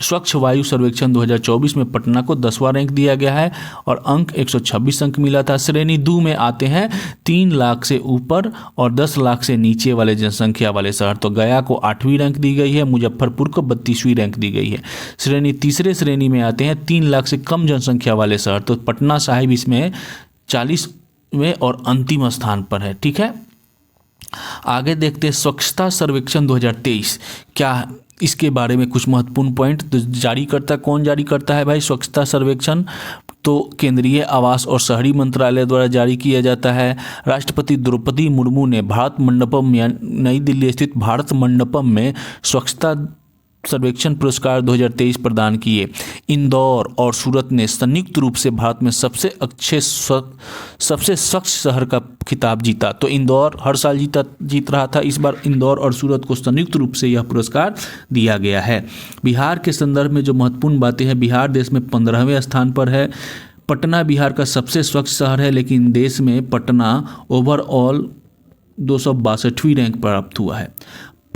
Speaker 1: स्वच्छ वायु सर्वेक्षण 2024 में पटना को 10वां रैंक दिया गया है और अंक 126 अंक मिला था। श्रेणी दो में आते हैं 3 लाख से ऊपर और 10 लाख से नीचे वाले जनसंख्या वाले शहर। तो गया को 8वीं रैंक दी गई है, मुजफ्फरपुर को 32वीं रैंक दी गई है। तीसरे श्रेणी में आते हैं 3 लाख से कम जनसंख्या वाले शहर। तो पटना साहिब इसमें 40वें और अंतिम स्थान पर है। ठीक है, आगे देखते हैं स्वच्छता सर्वेक्षण 2023। क्या इसके बारे में कुछ महत्वपूर्ण पॉइंट? तो जारीकर्ता कौन जारी करता है भाई स्वच्छता सर्वेक्षण? तो केंद्रीय आवास और शहरी मंत्रालय द्वारा जारी किया जाता है। राष्ट्रपति द्रौपदी मुर्मू ने भारत मंडपम या नई दिल्ली स्थित भारत मंडपम में स्वच्छता सर्वेक्षण पुरस्कार 2023 प्रदान किए। इंदौर और सूरत ने संयुक्त रूप से भारत में सबसे स्वच्छ शहर का खिताब जीता। तो इंदौर हर साल जीत रहा था, इस बार इंदौर और सूरत को संयुक्त रूप से यह पुरस्कार दिया गया है। बिहार के संदर्भ में जो महत्वपूर्ण बातें हैं, बिहार देश में 15वें स्थान पर है। पटना बिहार का सबसे स्वच्छ शहर है, लेकिन देश में पटना ओवरऑल 262वीं रैंक प्राप्त हुआ है।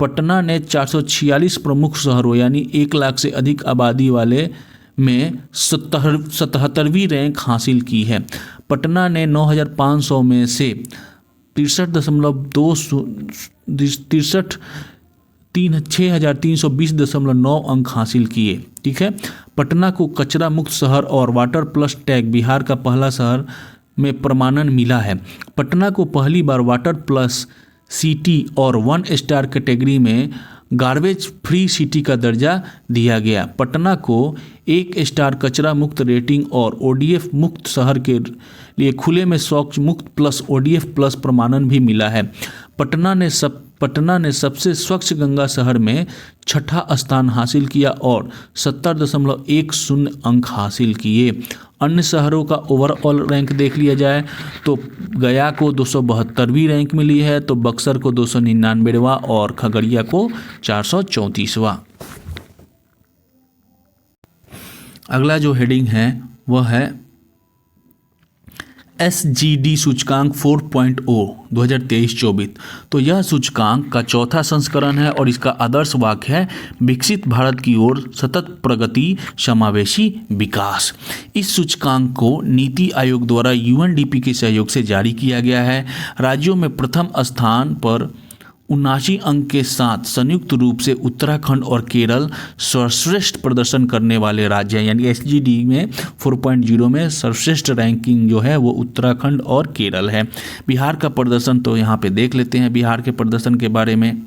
Speaker 1: पटना ने 446 प्रमुख शहरों यानी 1 लाख से अधिक आबादी वाले में 77वीं रैंक हासिल की है। पटना ने 9,500 में से 6,320.9 अंक हासिल किए। ठीक है, पटना को कचरा मुक्त शहर और वाटर प्लस टैग बिहार का पहला शहर में प्रमाणन मिला है। पटना को पहली बार वाटर प्लस सिटी और 1 स्टार कैटेगरी में गार्बेज फ्री सिटी का दर्जा दिया गया। पटना को 1 स्टार कचरा मुक्त रेटिंग और ODF मुक्त शहर के लिए खुले में शौच मुक्त प्लस ODF प्लस प्रमाणन भी मिला है। पटना ने सबसे स्वच्छ गंगा शहर में 6ठा स्थान हासिल किया और 70.10 अंक हासिल किए। अन्य शहरों का ओवरऑल रैंक देख लिया जाए तो गया को 272वीं रैंक मिली है, तो बक्सर को 299वां और खगड़िया को 434वां। अगला जो हेडिंग है वह है SGD सूचकांक 4.0 2023-24। तो यह सूचकांक का चौथा संस्करण है और इसका आदर्श वाक्य है विकसित भारत की ओर सतत प्रगति समावेशी विकास। इस सूचकांक को नीति आयोग द्वारा UNDP के सहयोग से जारी किया गया है। राज्यों में प्रथम स्थान पर 79 अंक के साथ संयुक्त रूप से उत्तराखंड और केरल सर्वश्रेष्ठ प्रदर्शन करने वाले राज्य हैं। यानी SGD में 4.0 में सर्वश्रेष्ठ रैंकिंग जो है वो उत्तराखंड और केरल है। बिहार का प्रदर्शन तो यहाँ पे देख लेते हैं बिहार के प्रदर्शन के बारे में।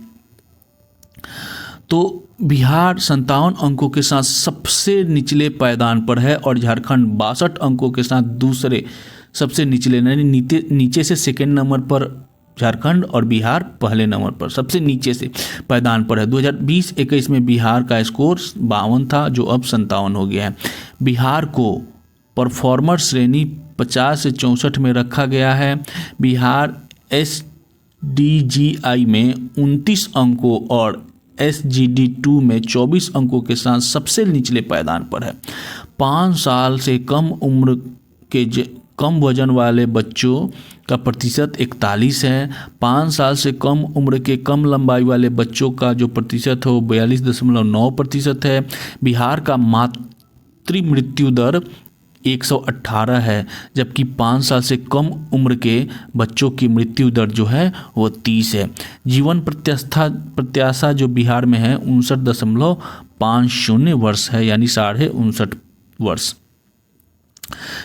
Speaker 1: तो बिहार 57 अंकों के साथ सबसे निचले पायदान पर है और झारखंड 62 अंकों के साथ दूसरे सबसे निचले यानी नीचे से सेकेंड नंबर पर झारखंड और बिहार पहले नंबर पर सबसे नीचे से पायदान पर है। 2020-21 में बिहार का स्कोर 52 था जो अब 57 हो गया है। बिहार को परफॉर्मर श्रेणी 50 से 64 में रखा गया है। बिहार SDGI में 29 अंकों और SGD2 में 24 अंकों के साथ सबसे निचले पायदान पर है। 5 साल से कम उम्र के कम वजन वाले बच्चों का प्रतिशत 41 है। 5 साल से कम उम्र के कम लंबाई वाले बच्चों का जो प्रतिशत है वो 42.9% है। बिहार का मातृ मृत्यु दर 118 है, जबकि 5 साल से कम उम्र के बच्चों की मृत्यु दर जो है वो 30 है। जीवन प्रत्याशा जो बिहार में है 59.50 वर्ष है, यानी 59.5 वर्ष।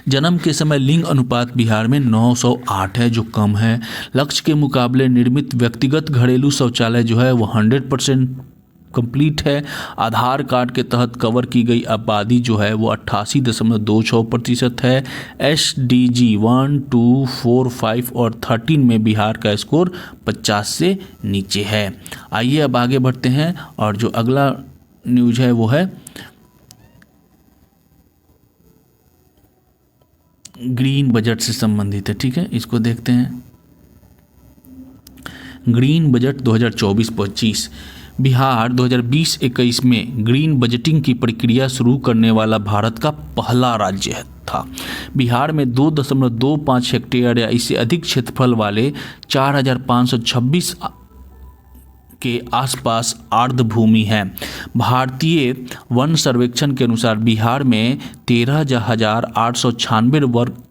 Speaker 1: जन्म के समय लिंग अनुपात बिहार में 908 है जो कम है। लक्ष्य के मुकाबले निर्मित व्यक्तिगत घरेलू शौचालय जो है वो 100% कंप्लीट है। आधार कार्ड के तहत कवर की गई आबादी जो है वो 88.26% है। SDG 1, 2, 4, 5 और 13 में बिहार का स्कोर 50 से नीचे है। आइए अब आगे बढ़ते हैं और जो अगला न्यूज है वो है ग्रीन बजट से संबंधित है। ठीक है, इसको देखते हैं। ग्रीन बजट 2024-25 बिहार 2020-21 में ग्रीन बजटिंग की प्रक्रिया शुरू करने वाला भारत का पहला राज्य था। बिहार में 2.25 हेक्टेयर या इससे अधिक क्षेत्रफल वाले 4,526 के आसपास आर्द्र भूमि है। भारतीय वन सर्वेक्षण के अनुसार बिहार में 13,896 वर्ग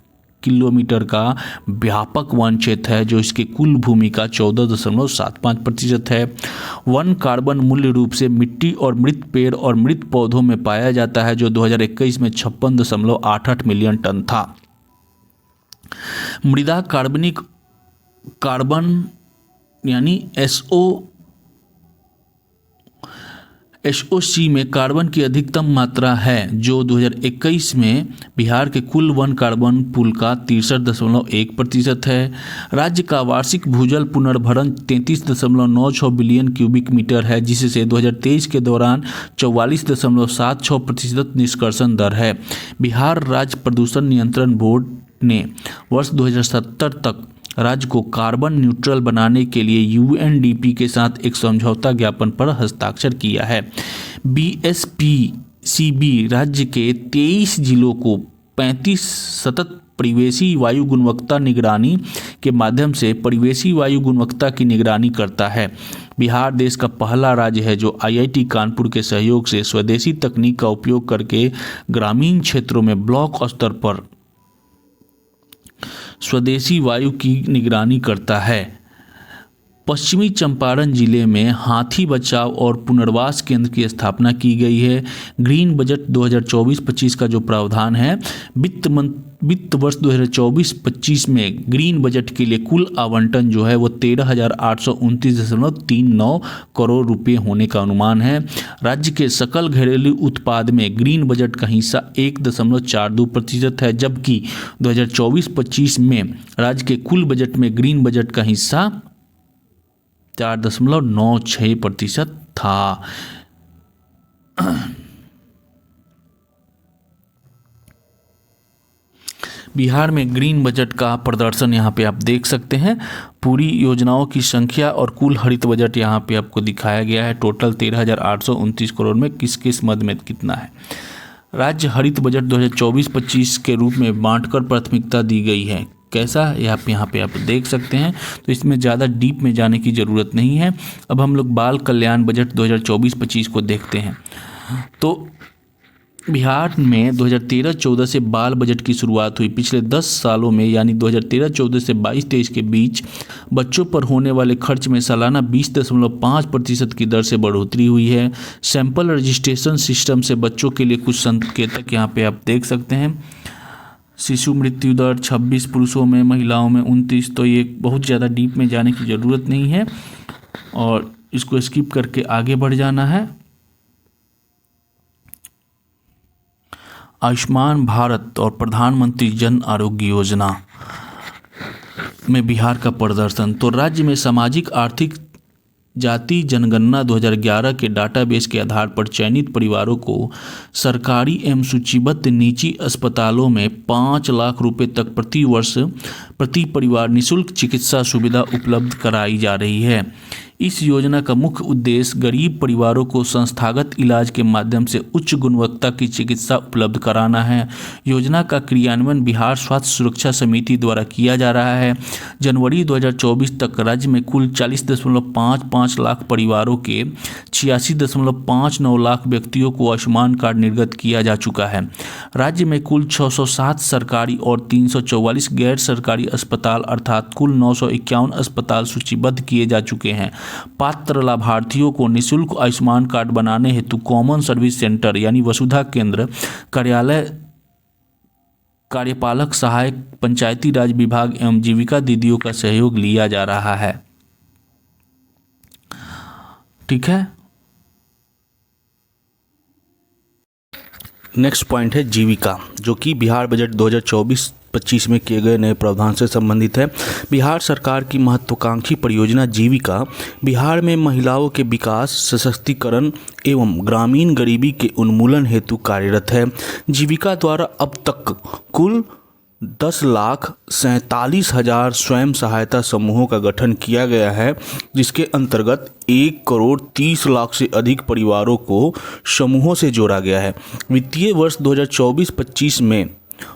Speaker 1: किलोमीटर का व्यापक वन क्षेत्र है, जो इसके कुल भूमि का 14.75% है। वन कार्बन मूल रूप से मिट्टी और मृत पेड़ और मृत पौधों में पाया जाता है, जो 2021 में 56.88 मिलियन टन था। मृदा कार्बन यानी SOC में कार्बन की अधिकतम मात्रा है, जो 2021 में बिहार के कुल वन कार्बन पुल का 63.1% है। राज्य का वार्षिक भूजल पुनर्भरण 33.96 बिलियन क्यूबिक मीटर है, जिससे 2023 के दौरान 44.76% निष्कर्षण दर है। बिहार राज्य प्रदूषण नियंत्रण बोर्ड ने वर्ष 2070 तक राज्य को कार्बन न्यूट्रल बनाने के लिए UNDP के साथ एक समझौता ज्ञापन पर हस्ताक्षर किया है। BSPCB राज्य के 23 जिलों को 35 सतत परिवेशी वायु गुणवत्ता निगरानी के माध्यम से परिवेशी वायु गुणवत्ता की निगरानी करता है। बिहार देश का पहला राज्य है जो IIT कानपुर के सहयोग से स्वदेशी तकनीक का उपयोग करके ग्रामीण क्षेत्रों में ब्लॉक स्तर पर स्वदेशी वायु की निगरानी करता है। पश्चिमी चंपारण जिले में हाथी बचाव और पुनर्वास केंद्र की स्थापना की गई है। ग्रीन बजट 2024-25 का जो प्रावधान है, वित्त वर्ष 2024-25 में ग्रीन बजट के लिए कुल आवंटन जो है वो 13,829.39 करोड़ रुपए होने का अनुमान है। राज्य के सकल घरेलू उत्पाद में ग्रीन बजट का हिस्सा 1.42% है, जबकि 2024-25 में राज्य के कुल बजट में ग्रीन बजट का हिस्सा 4.96% था। बिहार में ग्रीन बजट का प्रदर्शन यहाँ पे आप देख सकते हैं। पूरी योजनाओं की संख्या और कुल हरित बजट यहाँ पे आपको दिखाया गया है। टोटल 13,829 करोड़ में किस किस मद में कितना है। राज्य हरित बजट 2024-25 के रूप में बांटकर प्राथमिकता दी गई है। कैसा आप यहाँ पे आप देख सकते हैं, तो इसमें ज़्यादा डीप में जाने की ज़रूरत नहीं है। अब हम लोग बाल कल्याण बजट 2024-25 को देखते हैं। तो बिहार में 2013-14 से बाल बजट की शुरुआत हुई। पिछले 10 सालों में यानी 2013-14 से 22-23 के बीच बच्चों पर होने वाले खर्च में सालाना 20.5% की दर से बढ़ोतरी हुई है। सैंपल रजिस्ट्रेशन सिस्टम से बच्चों के लिए कुछ संकेतक यहाँ पे आप देख सकते हैं। शिशु मृत्यु दर 26, पुरुषों में, महिलाओं में 29। तो ये बहुत ज़्यादा डीप में जाने की ज़रूरत नहीं है और इसको स्किप करके आगे बढ़ जाना है। आयुष्मान भारत और प्रधानमंत्री जन आरोग्य योजना में बिहार का प्रदर्शन। तो राज्य में सामाजिक आर्थिक जाति जनगणना 2011 के डाटाबेस के आधार पर चयनित परिवारों को सरकारी एवं सूचीबद्ध निजी अस्पतालों में 5 लाख रुपए तक प्रति वर्ष प्रति परिवार निःशुल्क चिकित्सा सुविधा उपलब्ध कराई जा रही है। इस योजना का मुख्य उद्देश्य गरीब परिवारों को संस्थागत इलाज के माध्यम से उच्च गुणवत्ता की चिकित्सा उपलब्ध कराना है। योजना का क्रियान्वयन बिहार स्वास्थ्य सुरक्षा समिति द्वारा किया जा रहा है। जनवरी 2024 तक राज्य में कुल 40.55 लाख परिवारों के 86.59 लाख व्यक्तियों को आयुष्मान कार्ड निर्गत किया जा चुका है। राज्य में कुल 607 सरकारी और 344 गैर सरकारी अस्पताल अर्थात कुल 951 अस्पताल सूचीबद्ध किए जा चुके हैं। पात्र लाभार्थियों को निःशुल्क आयुष्मान कार्ड बनाने हेतु कॉमन सर्विस सेंटर यानी वसुधा केंद्र कार्यालय, कार्यपालक सहायक, पंचायती राज विभाग एवं जीविका दीदियों का सहयोग लिया जा रहा है। ठीक है। नेक्स्ट पॉइंट है जीविका, जो कि बिहार बजट 2024-25 में किए गए नए प्रावधान से संबंधित है। बिहार सरकार की महत्वाकांक्षी परियोजना जीविका बिहार में महिलाओं के विकास, सशक्तिकरण एवं ग्रामीण गरीबी के उन्मूलन हेतु कार्यरत है। जीविका द्वारा अब तक कुल 10,47,000 स्वयं सहायता समूहों का गठन किया गया है, जिसके अंतर्गत 1,30,00,000 से अधिक परिवारों को समूहों से जोड़ा गया है। वित्तीय वर्ष 2024-25 में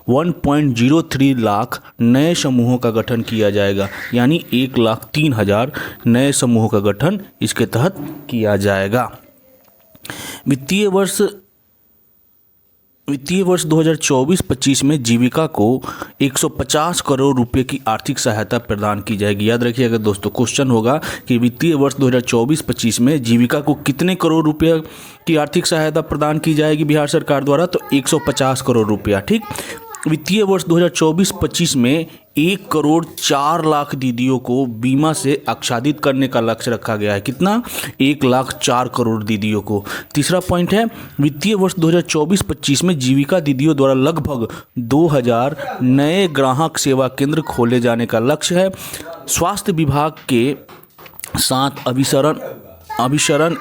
Speaker 1: 1.03 लाख नए समूहों का गठन किया जाएगा, यानी 1,03,000 नए समूहों का गठन इसके तहत किया जाएगा। वित्तीय वर्ष 2024-25 में जीविका को 150 करोड़ रुपए की आर्थिक सहायता प्रदान की जाएगी। याद रखिएगा दोस्तों, क्वेश्चन होगा कि वित्तीय वर्ष 2024-25 में जीविका को कितने करोड़ रुपए की आर्थिक सहायता प्रदान की जाएगी बिहार सरकार द्वारा, तो 150 करोड़ रुपया। ठीक। वित्तीय वर्ष 2024-25 में 1,04,00,000 दीदियों को बीमा से आच्छादित करने का लक्ष्य रखा गया है। कितना? 1,04 करोड़ दीदियों को। तीसरा पॉइंट है, वित्तीय वर्ष 2024-25 में जीविका दीदियों द्वारा लगभग 2,000 नए ग्राहक सेवा केंद्र खोले जाने का लक्ष्य है। स्वास्थ्य विभाग के साथ अभिसरण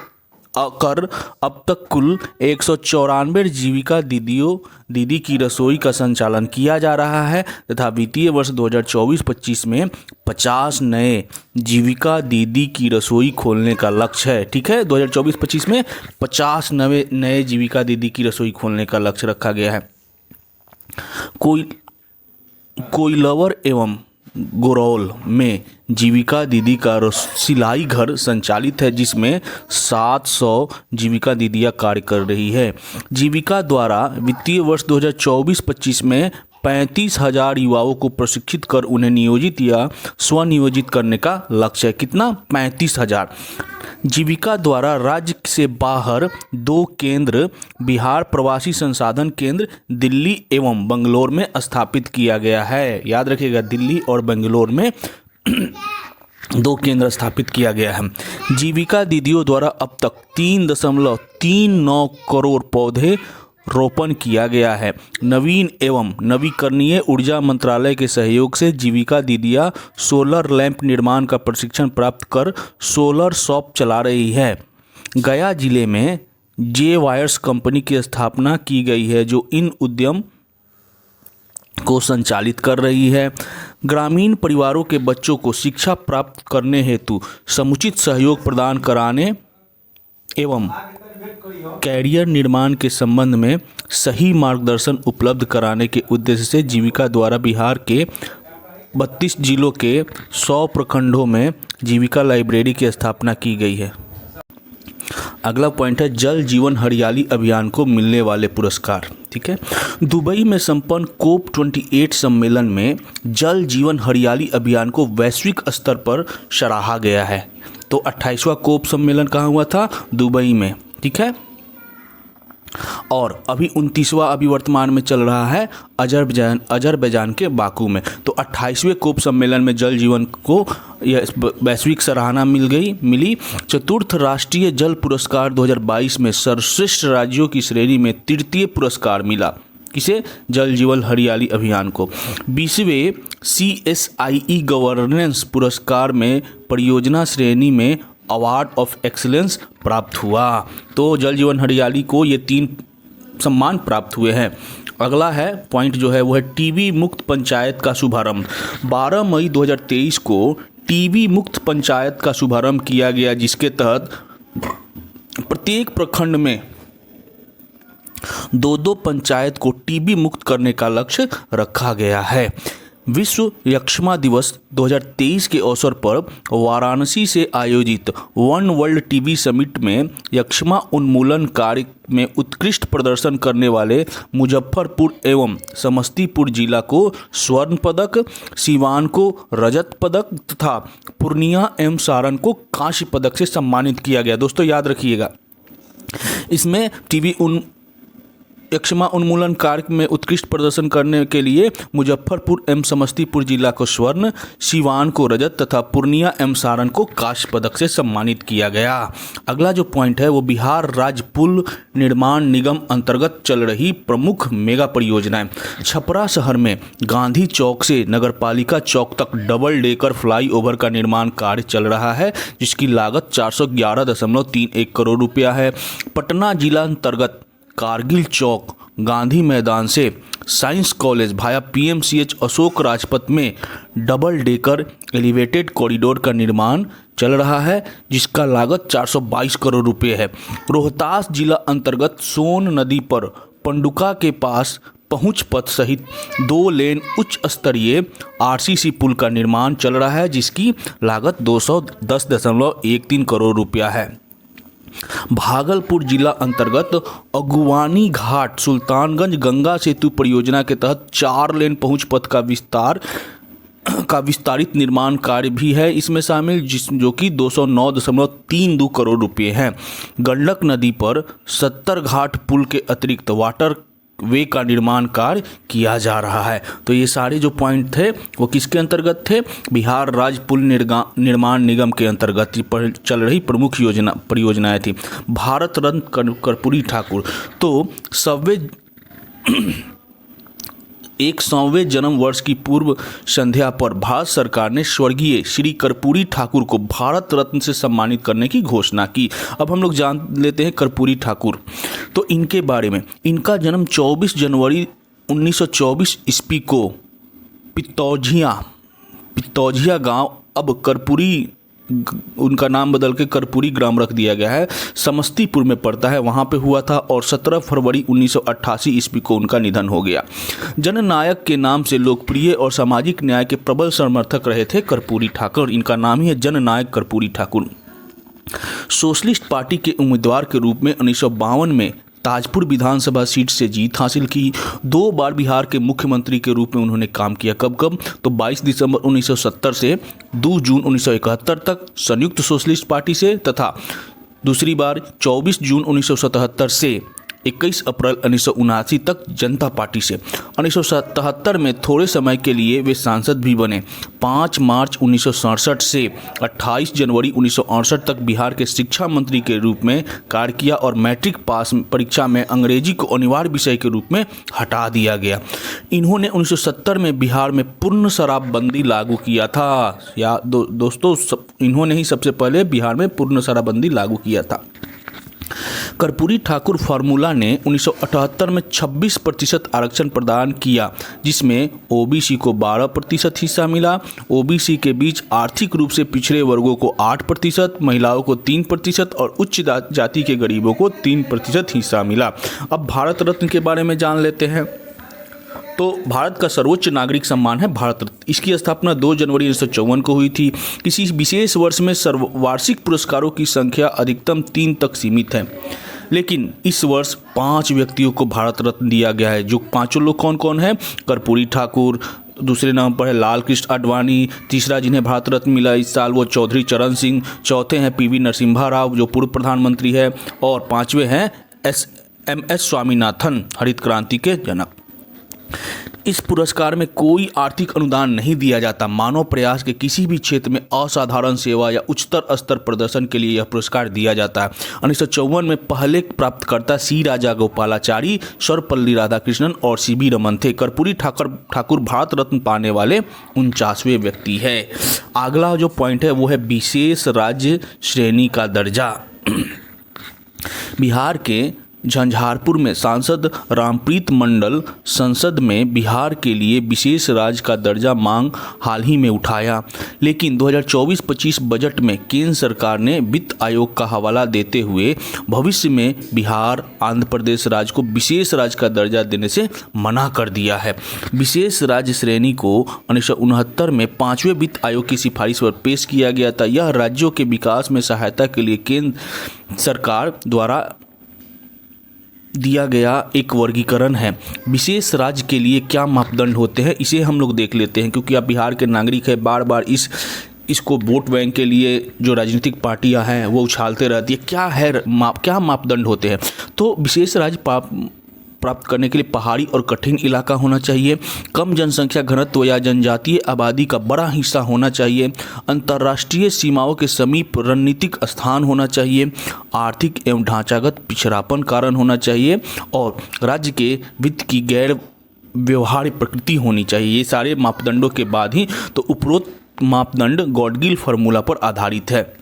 Speaker 1: कर अब तक कुल 194 जीविका दीदी की रसोई का संचालन किया जा रहा है तथा वित्तीय वर्ष 2024-25 में 50 नए जीविका दीदी की रसोई खोलने का लक्ष्य है। ठीक है, 2024-25 में 50 नए जीविका दीदी की रसोई खोलने का लक्ष्य रखा गया है। कोइलवर एवं गोरौल में जीविका दीदी का सिलाई घर संचालित है, जिसमें 700 जीविका दीदियाँ कार्य कर रही है। जीविका द्वारा वित्तीय वर्ष 2024-25 में 35,000 युवाओं को प्रशिक्षित कर उन्हें नियोजित या स्वनियोजित करने का लक्ष्य है। कितना? 35,000। जीविका द्वारा राज्य से बाहर 2 केंद्र बिहार प्रवासी संसाधन केंद्र दिल्ली एवं बंगलोर में स्थापित किया गया है। याद रखिएगा, दिल्ली और बंगलोर में 2 केंद्र स्थापित किया गया है। जीविका दीदियों द्वारा अब तक 3.39 करोड़ पौधे रोपण किया गया है। नवीन एवं नवीकरणीय ऊर्जा मंत्रालय के सहयोग से जीविका दीदियाँ सोलर लैंप निर्माण का प्रशिक्षण प्राप्त कर सोलर शॉप चला रही है। गया जिले में जे वायर्स कंपनी की स्थापना की गई है, जो इन उद्यम को संचालित कर रही है। ग्रामीण परिवारों के बच्चों को शिक्षा प्राप्त करने हेतु समुचित सहयोग प्रदान कराने एवं कैरियर निर्माण के संबंध में सही मार्गदर्शन उपलब्ध कराने के उद्देश्य से जीविका द्वारा बिहार के 32 जिलों के 100 प्रखंडों में जीविका लाइब्रेरी की स्थापना की गई है। अगला पॉइंट है, जल जीवन हरियाली अभियान को मिलने वाले पुरस्कार। ठीक है, दुबई में संपन्न COP28 सम्मेलन में जल जीवन हरियाली अभियान को वैश्विक स्तर पर सराहा गया है। तो 28वां COP सम्मेलन कहाँ हुआ था? दुबई में। ठीक है, और अभी 29वां अभी वर्तमान में चल रहा है अजरबैजान के बाकू में। तो 28वें COP सम्मेलन में जल जीवन को वैश्विक सराहना मिली। चतुर्थ राष्ट्रीय जल पुरस्कार 2022 में सर्वश्रेष्ठ राज्यों की श्रेणी में तृतीय पुरस्कार मिला। किसे? जल जीवन हरियाली अभियान को। 20वें CSIE गवर्नेंस पुरस्कार में परियोजना श्रेणी में अवार्ड ऑफ एक्सीलेंस प्राप्त हुआ। तो जल जीवन हरियाली को ये 3 सम्मान प्राप्त हुए हैं। अगला है पॉइंट जो है वो है टीबी मुक्त पंचायत का शुभारंभ। 12 मई 2023 को टीबी मुक्त पंचायत का शुभारंभ किया गया, जिसके तहत प्रत्येक प्रखंड में 2 पंचायत को टीबी मुक्त करने का लक्ष्य रखा गया है। विश्व यक्ष्मा दिवस 2023 के अवसर पर वाराणसी से आयोजित वन वर्ल्ड टीबी समिट में यक्ष्मा उन्मूलन कार्य में उत्कृष्ट प्रदर्शन करने वाले मुजफ्फरपुर एवं समस्तीपुर जिला को स्वर्ण पदक, सिवान को रजत पदक तथा पूर्णिया एवं सारण को कांस्य पदक से सम्मानित किया गया। दोस्तों याद रखिएगा, इसमें टीबी यक्ष्मा उन्मूलन कार्य में उत्कृष्ट प्रदर्शन करने के लिए मुजफ्फरपुर एवं समस्तीपुर जिला को स्वर्ण, सिवान को रजत तथा पूर्णिया एवं सारण को कांस्य पदक से सम्मानित किया गया। अगला जो पॉइंट है वो बिहार राज्य पुल निर्माण निगम अंतर्गत चल रही प्रमुख मेगा परियोजनाएं। छपरा शहर में गांधी चौक से नगरपालिका चौक तक डबल डेकर फ्लाईओवर का निर्माण कार्य चल रहा है, जिसकी लागत 411.31 करोड़ रुपया है। पटना जिला अंतर्गत कारगिल चौक गांधी मैदान से साइंस कॉलेज भाया पीएमसीएच अशोक राजपथ में डबल डेकर एलिवेटेड कॉरिडोर का निर्माण चल रहा है, जिसका लागत 422 करोड़ रुपए है। रोहतास जिला अंतर्गत सोन नदी पर पंडुका के पास पहुंच पथ सहित 2 लेन उच्च स्तरीय आरसीसी पुल का निर्माण चल रहा है, जिसकी लागत 210.13 करोड़ रुपया है। भागलपुर जिला अंतर्गत अगुवानी घाट सुल्तानगंज गंगा सेतु परियोजना के तहत 4 लेन पहुंच पथ का विस्तारित निर्माण कार्य भी है इसमें शामिल, जो कि 209.32 करोड़ रुपए हैं। गंडक नदी पर 70 घाट पुल के अतिरिक्त वाटर वे का निर्माण कार्य किया जा रहा है। तो ये सारे जो पॉइंट थे वो किसके अंतर्गत थे? बिहार राज्य पुल निर्माण निगम के अंतर्गत चल रही प्रमुख परियोजनाएं थी। भारत रत्न कर्पूरी ठाकुर, तो 100वें जन्म वर्ष की पूर्व संध्या पर भारत सरकार ने स्वर्गीय श्री कर्पूरी ठाकुर को भारत रत्न से सम्मानित करने की घोषणा की। अब हम लोग जान लेते हैं कर्पूरी ठाकुर, तो इनके बारे में। इनका जन्म 24 जनवरी 1924 ईस्वी को पितौझिया गांव, अब कर्पूरी उनका नाम बदल के कर्पूरी ग्राम रख दिया गया है, समस्तीपुर में पड़ता है, वहाँ पे हुआ था और 17 फरवरी 1988 ईस्वी को उनका निधन हो गया। जननायक के नाम से लोकप्रिय और सामाजिक न्याय के प्रबल समर्थक रहे थे कर्पूरी ठाकुर। इनका नाम ही है जननायक कर्पूरी ठाकुर। सोशलिस्ट पार्टी के उम्मीदवार के रूप में 1952 में ताजपुर विधानसभा सीट से जीत हासिल की। 2 बार बिहार के मुख्यमंत्री के रूप में उन्होंने काम किया। कब तो 22 दिसंबर 1970 से 2 जून 1971 तक संयुक्त सोशलिस्ट पार्टी से, तथा दूसरी बार 24 जून 1977 से 21 अप्रैल 1979 तक जनता पार्टी से। 1977 में थोड़े समय के लिए वे सांसद भी बने। 5 मार्च 1967 से 28 जनवरी 1968 तक बिहार के शिक्षा मंत्री के रूप में कार्य किया और मैट्रिक पास परीक्षा में अंग्रेजी को अनिवार्य विषय के रूप में हटा दिया गया। इन्होंने 1970 में बिहार में पूर्ण शराबबंदी लागू किया था। दोस्तों, इन्होंने ही सबसे पहले बिहार में पूर्ण शराबबंदी लागू किया था। कर्पूरी ठाकुर फार्मूला ने 1978 में 26% आरक्षण प्रदान किया, जिसमें ओबीसी को 12% हिस्सा मिला। ओबीसी के बीच आर्थिक रूप से पिछड़े वर्गों को 8%, महिलाओं को 3% और उच्च जाति के गरीबों को 3% हिस्सा मिला। अब भारत रत्न के बारे में जान लेते हैं। तो भारत का सर्वोच्च नागरिक सम्मान है भारत रत्न। इसकी स्थापना 2 जनवरी 1954 को हुई थी। किसी विशेष वर्ष में वार्षिक पुरस्कारों की संख्या अधिकतम 3 तक सीमित है, लेकिन इस वर्ष 5 व्यक्तियों को भारत रत्न दिया गया है। जो 5 लोग कौन कौन हैं? कर्पूरी ठाकुर, दूसरे नाम पर है लाल कृष्ण आडवाणी, तीसरा जिन्हें भारत रत्न मिला इस साल वो चौधरी चरण सिंह, चौथे हैं पीवी नरसिम्हा राव जो पूर्व प्रधानमंत्री है, और 5वें हैं MS स्वामीनाथन, हरित क्रांति के जनक। इस पुरस्कार में कोई आर्थिक अनुदान नहीं दिया जाता। मानव प्रयास के किसी भी क्षेत्र में असाधारण सेवा या उच्चतर स्तर प्रदर्शन के लिए यह पुरस्कार दिया जाता है। 1954 में पहले प्राप्तकर्ता सी राजा गोपालाचारी, सर्वपल्ली राधाकृष्णन और CB रमन थे। कर्पूरी ठाकुर भारत रत्न पाने वाले 49वें व्यक्ति है। अगला जो पॉइंट है वो है विशेष राज्य श्रेणी का दर्जा। बिहार के झंझारपुर में सांसद रामप्रीत मंडल संसद में बिहार के लिए विशेष राज्य का दर्जा मांग हाल ही में उठाया, लेकिन 2024-25 बजट में केंद्र सरकार ने वित्त आयोग का हवाला देते हुए भविष्य में बिहार, आंध्र प्रदेश राज्य को विशेष राज्य का दर्जा देने से मना कर दिया है। विशेष राज्य श्रेणी को 1969 में 5वें वित्त आयोग की सिफारिश पर पेश किया गया था। यह राज्यों के विकास में सहायता के लिए केंद्र सरकार द्वारा दिया गया एक वर्गीकरण है। विशेष राज्य के लिए क्या मापदंड होते हैं इसे हम लोग देख लेते हैं, क्योंकि आप बिहार के नागरिक हैं। बार बार इसको वोट बैंक के लिए जो राजनीतिक पार्टियां हैं वो उछालते रहती है। क्या मापदंड होते हैं? तो विशेष राज्य प्राप्त करने के लिए पहाड़ी और कठिन इलाका होना चाहिए, कम जनसंख्या घनत्व या जनजातीय आबादी का बड़ा हिस्सा होना चाहिए, अंतर्राष्ट्रीय सीमाओं के समीप रणनीतिक स्थान होना चाहिए, आर्थिक एवं ढांचागत पिछड़ापन कारण होना चाहिए और राज्य के वित्त की गैर व्यवहार्य प्रकृति होनी चाहिए। ये सारे मापदंडों के बाद ही तो उपरोक्त मापदंड गॉडगिल फार्मूला पर आधारित है।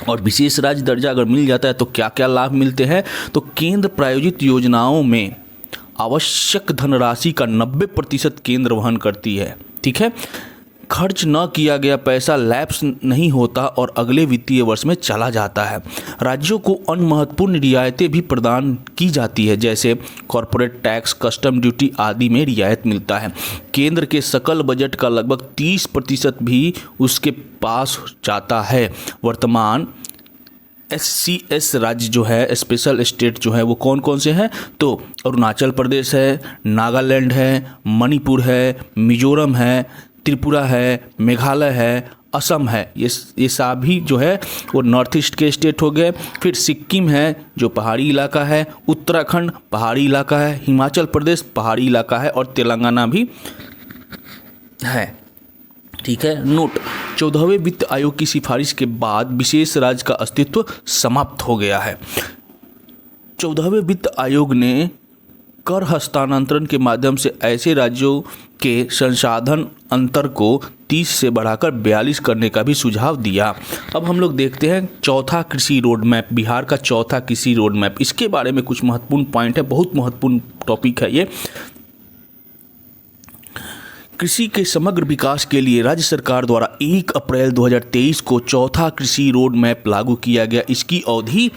Speaker 1: और विशेष राज्य दर्जा अगर मिल जाता है तो क्या क्या लाभ मिलते हैं? तो केंद्र प्रायोजित योजनाओं में आवश्यक धनराशि का 90% केंद्र वहन करती है। ठीक है, खर्च न किया गया पैसा लैप्स नहीं होता और अगले वित्तीय वर्ष में चला जाता है। राज्यों को अन्य महत्वपूर्ण रियायतें भी प्रदान की जाती है, जैसे कॉरपोरेट टैक्स, कस्टम ड्यूटी आदि में रियायत मिलता है। केंद्र के सकल बजट का लगभग 30% भी उसके पास जाता है। वर्तमान SCS राज्य जो है, स्पेशल स्टेट जो है, वो कौन कौन से हैं? तो अरुणाचल प्रदेश है, नागालैंड है, मणिपुर है, मिजोरम है, त्रिपुरा है, मेघालय है, असम है। ये सभी जो है वो नॉर्थ ईस्ट के स्टेट हो गए। फिर सिक्किम है जो पहाड़ी इलाका है, उत्तराखंड पहाड़ी इलाका है, हिमाचल प्रदेश पहाड़ी इलाका है और तेलंगाना भी है। ठीक है, नोट 14वें वित्त आयोग की सिफारिश के बाद विशेष राज्य का अस्तित्व समाप्त हो गया है। 14वें वित्त आयोग ने कर हस्तांतरण के माध्यम से ऐसे राज्यों के संसाधन अंतर को 30 से बढ़ाकर 42 करने का भी सुझाव दिया। अब हम लोग देखते हैं चौथा कृषि रोड मैप, बिहार का चौथा कृषि रोड मैप। इसके बारे में कुछ महत्वपूर्ण पॉइंट है, बहुत महत्वपूर्ण टॉपिक है ये। कृषि के समग्र विकास के लिए राज्य सरकार द्वारा 1 अप्रैल 2023 को चौथा कृषि रोड मैप लागू किया गया। इसकी अवधि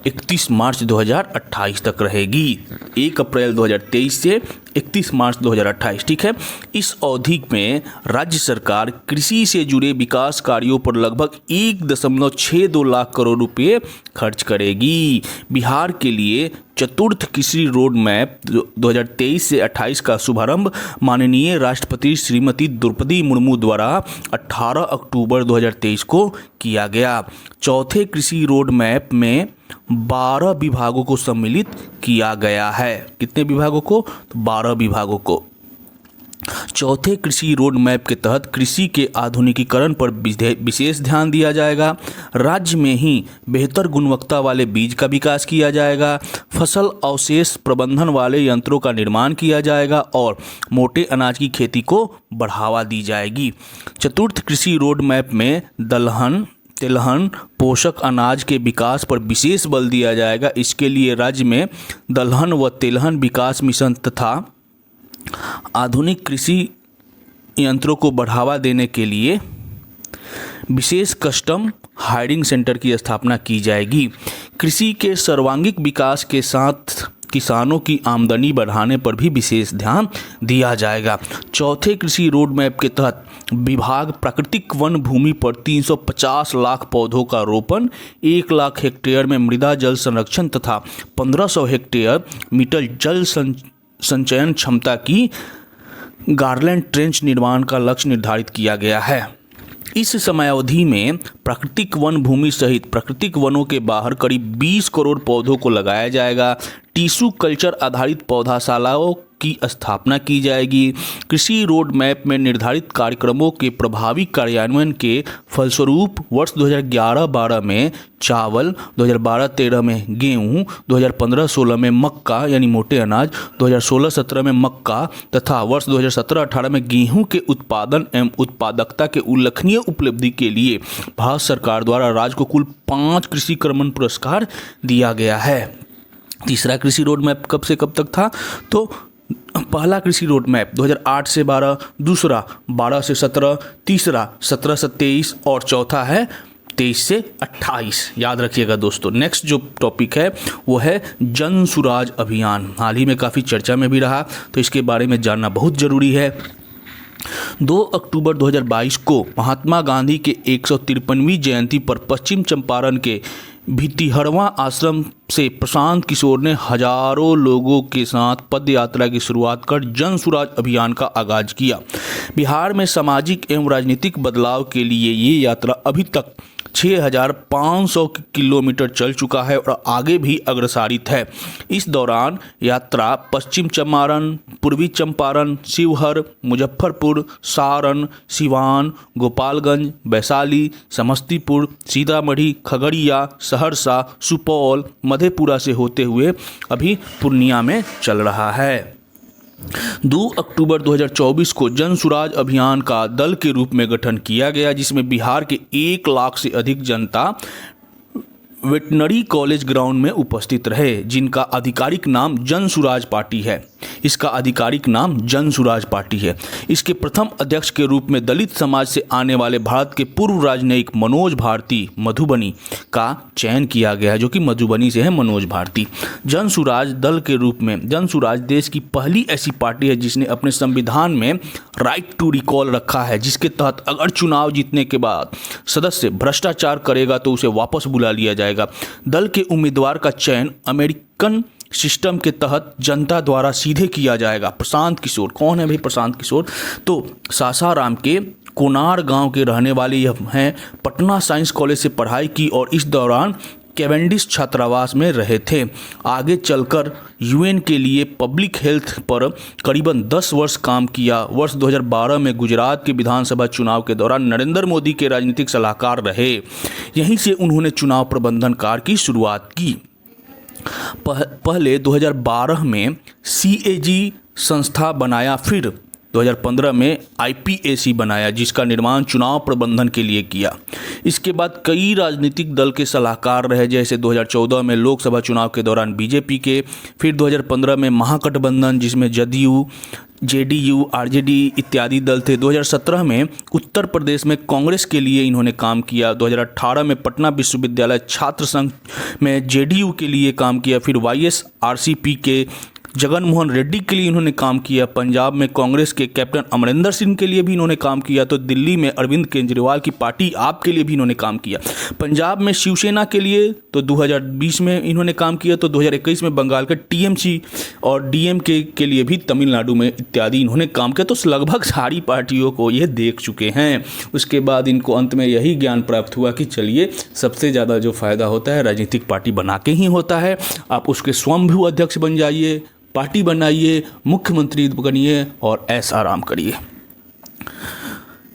Speaker 1: 31 मार्च 2028 तक रहेगी। 1 अप्रैल 2023 से 31 मार्च 2028। ठीक है, इस अवधि में राज्य सरकार कृषि से जुड़े विकास कार्यों पर लगभग 1.62 लाख करोड़ रुपए खर्च करेगी। बिहार के लिए चतुर्थ कृषि रोड मैप 2023 से 28 का शुभारंभ माननीय राष्ट्रपति श्रीमती द्रौपदी मुर्मू द्वारा 18 अक्टूबर 2023 को किया गया। चौथे कृषि रोड मैप में 12 विभागों को सम्मिलित किया गया है। कितने विभागों को? 12 विभागों को। चौथे कृषि रोड मैप के तहत कृषि के आधुनिकीकरण पर विशेष ध्यान दिया जाएगा। राज्य में ही बेहतर गुणवत्ता वाले बीज का विकास किया जाएगा। फसल अवशेष प्रबंधन वाले यंत्रों का निर्माण किया जाएगा और मोटे अनाज की खेती को बढ़ावा दी जाएगी। चतुर्थ कृषि रोड मैप में दलहन, तिलहन, पोषक अनाज के विकास पर विशेष बल दिया जाएगा। इसके लिए राज्य में दलहन व तिलहन विकास मिशन तथा आधुनिक कृषि यंत्रों को बढ़ावा देने के लिए विशेष कस्टम हायरिंग सेंटर की स्थापना की जाएगी। कृषि के सर्वांगीण विकास के साथ किसानों की आमदनी बढ़ाने पर भी विशेष ध्यान दिया जाएगा। चौथे कृषि रोड मैप के तहत विभाग प्राकृतिक वन भूमि पर 350 लाख पौधों का रोपण, 1 लाख हेक्टेयर में मृदा जल संरक्षण तथा 1500 हेक्टेयर मीटर जल संचयन क्षमता की गार्लैंड ट्रेंच निर्माण का लक्ष्य निर्धारित किया गया है। इस समयावधि में प्राकृतिक वन भूमि सहित प्राकृतिक वनों के बाहर करीब 20 करोड़ पौधों को लगाया जाएगा। टिश्यू कल्चर आधारित पौधाशालाओं की स्थापना की जाएगी। कृषि रोड मैप में निर्धारित कार्यक्रमों के प्रभावी कार्यान्वयन के फलस्वरूप वर्ष 2011-12 में चावल, 2012-13 में गेहूं, 2015-16 में मक्का यानी मोटे अनाज, 2016-17 में मक्का तथा वर्ष 2017-18 में गेहूं के उत्पादन एवं उत्पादकता के उल्लेखनीय उपलब्धि के लिए भारत सरकार द्वारा राज्य को कुल 5 कृषि कर्मण पुरस्कार दिया गया है। तीसरा कृषि रोड मैप कब से कब तक था? तो पहला कृषि रोड मैप 2008 से 12, दूसरा 12 से 17, तीसरा 17 से 23 और चौथा है 23 से 28। याद रखिएगा दोस्तों। नेक्स्ट जो टॉपिक है वो है जन सुराज अभियान। हाल ही में काफ़ी चर्चा में भी रहा, तो इसके बारे में जानना बहुत ज़रूरी है। 2 अक्टूबर 2022 को महात्मा गांधी के 153वीं जयंती पर पश्चिम चंपारण के भितिहरवा आश्रम से प्रशांत किशोर ने हजारों लोगों के साथ पद यात्रा की शुरुआत कर जन सुराज अभियान का आगाज किया। बिहार में सामाजिक एवं राजनीतिक बदलाव के लिए ये यात्रा अभी तक 6500 किलोमीटर चल चुका है और आगे भी अग्रसारित है। इस दौरान यात्रा पश्चिम चंपारण, पूर्वी चंपारण, शिवहर, मुजफ्फरपुर, सारण, सिवान, गोपालगंज, वैशाली, समस्तीपुर, सीतामढ़ी, खगड़िया, सहरसा, सुपौल, मधेपुरा से होते हुए अभी पूर्णिया में चल रहा है। 2 अक्टूबर 2024 को जन सुराज अभियान का दल के रूप में गठन किया गया, जिसमें बिहार के 1 लाख से अधिक जनता वेटनरी कॉलेज ग्राउंड में उपस्थित रहे, जिनका आधिकारिक नाम जन सुराज पार्टी है। इसका आधिकारिक नाम जन सुराज पार्टी है। इसके प्रथम अध्यक्ष के रूप में दलित समाज से आने वाले भारत के पूर्व राजनयिक मनोज भारती मधुबनी का चयन किया गया है, जो कि मधुबनी से है मनोज भारती। जन सुराज दल के रूप में जन सुराज देश की पहली ऐसी पार्टी है जिसने अपने संविधान में राइट टू रिकॉल रखा है, जिसके तहत अगर चुनाव जीतने के बाद सदस्य भ्रष्टाचार करेगा तो उसे वापस बुला लिया जाएगा। दल के उम्मीदवार का चयन अमेरिकन सिस्टम के तहत जनता द्वारा सीधे किया जाएगा। प्रशांत किशोर, कौन है भाई प्रशांत किशोर? तो सासाराम के कोनार गांव के रहने वाले यह हैं। पटना साइंस कॉलेज से पढ़ाई की और इस दौरान कैवेंडिश छात्रावास में रहे थे। आगे चलकर यूएन के लिए पब्लिक हेल्थ पर करीबन 10 वर्ष काम किया। वर्ष 2012 में गुजरात के विधानसभा चुनाव के दौरान नरेंद्र मोदी के राजनीतिक सलाहकार रहे। यहीं से उन्होंने चुनाव प्रबंधन कार्य की शुरुआत की। पहले 2012 में CAG संस्था बनाया, फिर 2015 में IPAC बनाया, जिसका निर्माण चुनाव प्रबंधन के लिए किया। इसके बाद कई राजनीतिक दल के सलाहकार रहे, जैसे 2014 में लोकसभा चुनाव के दौरान बीजेपी के, फिर 2015 में महागठबंधन जिसमें जदयू, JDU, RJD इत्यादि दल थे। 2017 में उत्तर प्रदेश में कांग्रेस के लिए इन्होंने काम किया। 2018 में पटना विश्वविद्यालय छात्र संघ में JDU के लिए काम किया। फिर YSRCP के जगन मोहन रेड्डी के लिए इन्होंने काम किया। पंजाब में कांग्रेस के कैप्टन अमरिंदर सिंह के लिए भी इन्होंने काम किया। तो दिल्ली में अरविंद केजरीवाल की पार्टी आप के लिए भी इन्होंने काम किया। पंजाब में शिवसेना के लिए तो 2020 में इन्होंने काम किया। तो 2021 में बंगाल के TMC और DMK के लिए भी तमिलनाडु में इत्यादि इन्होंने काम किया। तो लगभग सारी पार्टियों को ये देख चुके हैं। उसके बाद इनको अंत में यही ज्ञान प्राप्त हुआ कि चलिए, सबसे ज़्यादा जो फ़ायदा होता है राजनीतिक पार्टी बना के ही होता है। आप उसके स्वयंभू अध्यक्ष बन जाइए, पार्टी बनाइए, मुख्यमंत्री बनिए और ऐसा आराम करिए।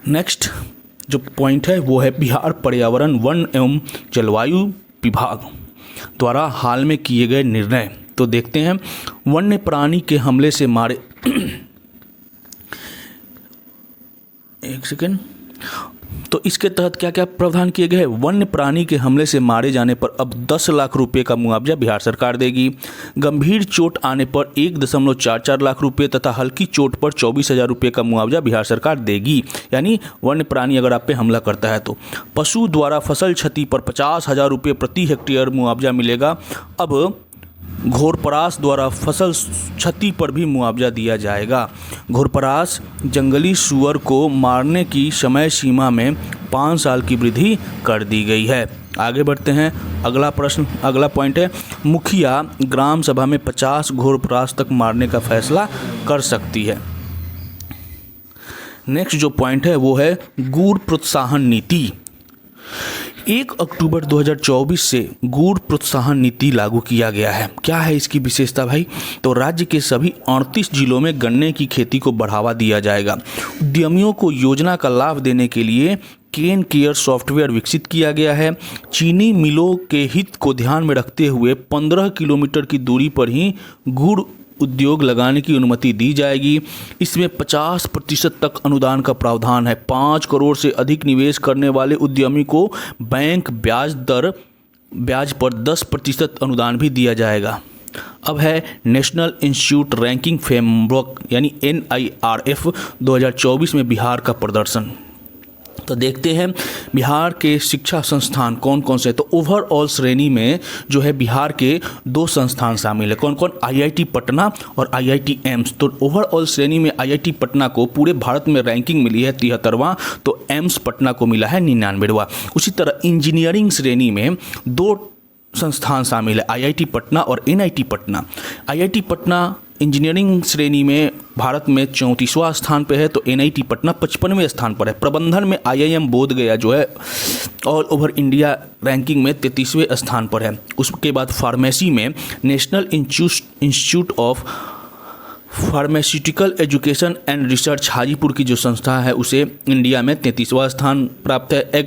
Speaker 1: नेक्स्ट जो पॉइंट है वो है बिहार पर्यावरण वन एवं जलवायु विभाग द्वारा हाल में किए गए निर्णय। तो देखते हैं, वन्य प्राणी के हमले से मारे एक सेकेंड। तो इसके तहत क्या क्या प्रावधान किए गए? वन्य प्राणी के हमले से मारे जाने पर अब 10 लाख रुपए का मुआवजा बिहार सरकार देगी। गंभीर चोट आने पर 1.44 लाख रुपए तथा हल्की चोट पर 24,000 रुपये का मुआवजा बिहार सरकार देगी। यानी वन्य प्राणी अगर आप पे हमला करता है तो। पशु द्वारा फसल क्षति पर 50,000 रुपये प्रति हेक्टेयर मुआवजा मिलेगा। अब घोरपरास द्वारा फसल क्षति पर भी मुआवजा दिया जाएगा। घोरपरास जंगली सुअर को मारने की समय सीमा में 5 साल की वृद्धि कर दी गई है। आगे बढ़ते हैं। अगला पॉइंट है, मुखिया ग्राम सभा में 50 घोरपरास तक मारने का फैसला कर सकती है। नेक्स्ट जो पॉइंट है वो है गुड़ प्रोत्साहन नीति। 1 अक्टूबर 2024 से गुड़ प्रोत्साहन नीति लागू किया गया है। क्या है इसकी विशेषता भाई? तो राज्य के सभी 38 जिलों में गन्ने की खेती को बढ़ावा दिया जाएगा। उद्यमियों को योजना का लाभ देने के लिए केन केयर सॉफ्टवेयर विकसित किया गया है। चीनी मिलों के हित को ध्यान में रखते हुए 15 किलोमीटर की दूरी पर ही गुड़ उद्योग लगाने की अनुमति दी जाएगी। इसमें 50% तक अनुदान का प्रावधान है। 5 करोड़ से अधिक निवेश करने वाले उद्यमी को बैंक ब्याज पर 10% अनुदान भी दिया जाएगा। अब है नेशनल इंस्टीट्यूट रैंकिंग फ्रेमवर्क यानी NIRF 2024 में बिहार का प्रदर्शन। तो देखते हैं बिहार के शिक्षा संस्थान कौन कौन से। तो ओवरऑल श्रेणी में जो है बिहार के 2 संस्थान शामिल है। कौन कौन? IIT पटना और IIT एम्स। तो ओवरऑल श्रेणी में IIT पटना को पूरे भारत में रैंकिंग मिली है 73वां, तो एम्स पटना को मिला है 99वां। उसी तरह इंजीनियरिंग श्रेणी में 2 संस्थान शामिल है, IIT पटना और NIT Patna. IIT Patna engineering श्रेणी में भारत में 34वां स्थान पर है, तो NIT पटना 55वें स्थान पर है। प्रबंधन में IIM बोधगया जो है ऑल ओवर इंडिया रैंकिंग में 33वें स्थान पर है। उसके बाद फार्मेसी में national institute of pharmaceutical education and research Hajipur की जो संस्था है उसे इंडिया में 33वां स्थान प्राप्त है।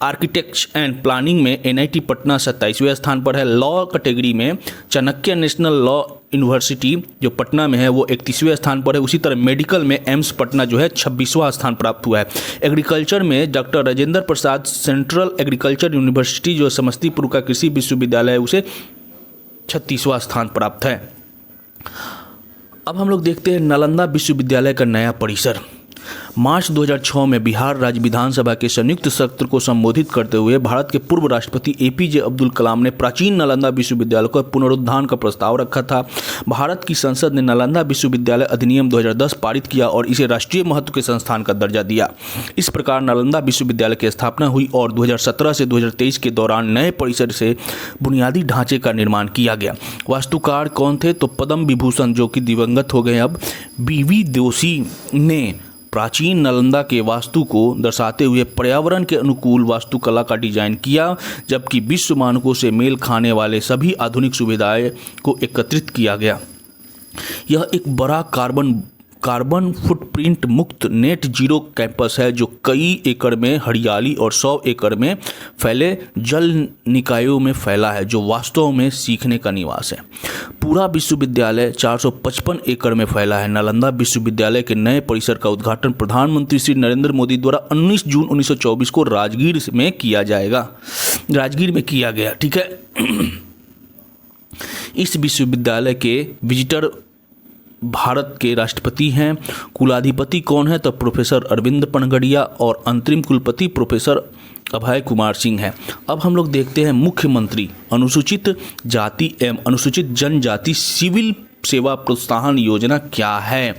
Speaker 1: आर्किटेक्ट एंड प्लानिंग में NIT पटना 27वें स्थान पर है। लॉ कैटेगरी में चाणक्य नेशनल लॉ यूनिवर्सिटी जो पटना में है वो 31वें स्थान पर है। उसी तरह मेडिकल में एम्स पटना जो है 26वां स्थान प्राप्त हुआ है। एग्रीकल्चर में doctor Rajendra Prasad central agriculture university जो समस्तीपुर का कृषि विश्वविद्यालय है उसे 36वां स्थान प्राप्त है। अब हम लोग देखते हैं नालंदा विश्वविद्यालय का नया परिसर। मार्च 2006 में बिहार राज्य विधानसभा के संयुक्त सत्र को संबोधित करते हुए भारत के पूर्व राष्ट्रपति APJ अब्दुल कलाम ने प्राचीन नालंदा विश्वविद्यालय का पुनरुद्धार का प्रस्ताव रखा था। भारत की संसद ने नालंदा विश्वविद्यालय अधिनियम 2010 पारित किया और इसे राष्ट्रीय महत्व के संस्थान का दर्जा दिया। इस प्रकार नालंदा विश्वविद्यालय की स्थापना हुई और 2017 से 2023 के दौरान नए परिसर से बुनियादी ढांचे का निर्माण किया गया। वास्तुकार कौन थे? तो पद्म विभूषण, जो कि दिवंगत हो गए अब, BV जोशी ने प्राचीन नालंदा के वास्तु को दर्शाते हुए पर्यावरण के अनुकूल वास्तुकला का डिजाइन किया, जबकि विश्व मानकों से मेल खाने वाले सभी आधुनिक सुविधाएं को एकत्रित किया गया। यह एक बड़ा कार्बन फुटप्रिंट मुक्त नेट जीरो कैंपस है जो कई एकड़ में हरियाली और 100 एकड़ में फैले जल निकायों में फैला है, जो वास्तव में सीखने का निवास है। पूरा विश्वविद्यालय 455 एकड़ में फैला है। नालंदा विश्वविद्यालय के नए परिसर का उद्घाटन प्रधानमंत्री श्री नरेंद्र मोदी द्वारा 19 जून 1924 को राजगीर में किया गया। ठीक है। इस विश्वविद्यालय के विजिटर भारत के राष्ट्रपति हैं। कुलाधिपति कौन है? तो प्रोफेसर अरविंद पनगड़िया और अंतरिम कुलपति प्रोफेसर अभय कुमार सिंह हैं। अब हम लोग देखते हैं मुख्यमंत्री अनुसूचित जाति एवं अनुसूचित जनजाति सिविल सेवा प्रोत्साहन योजना क्या है।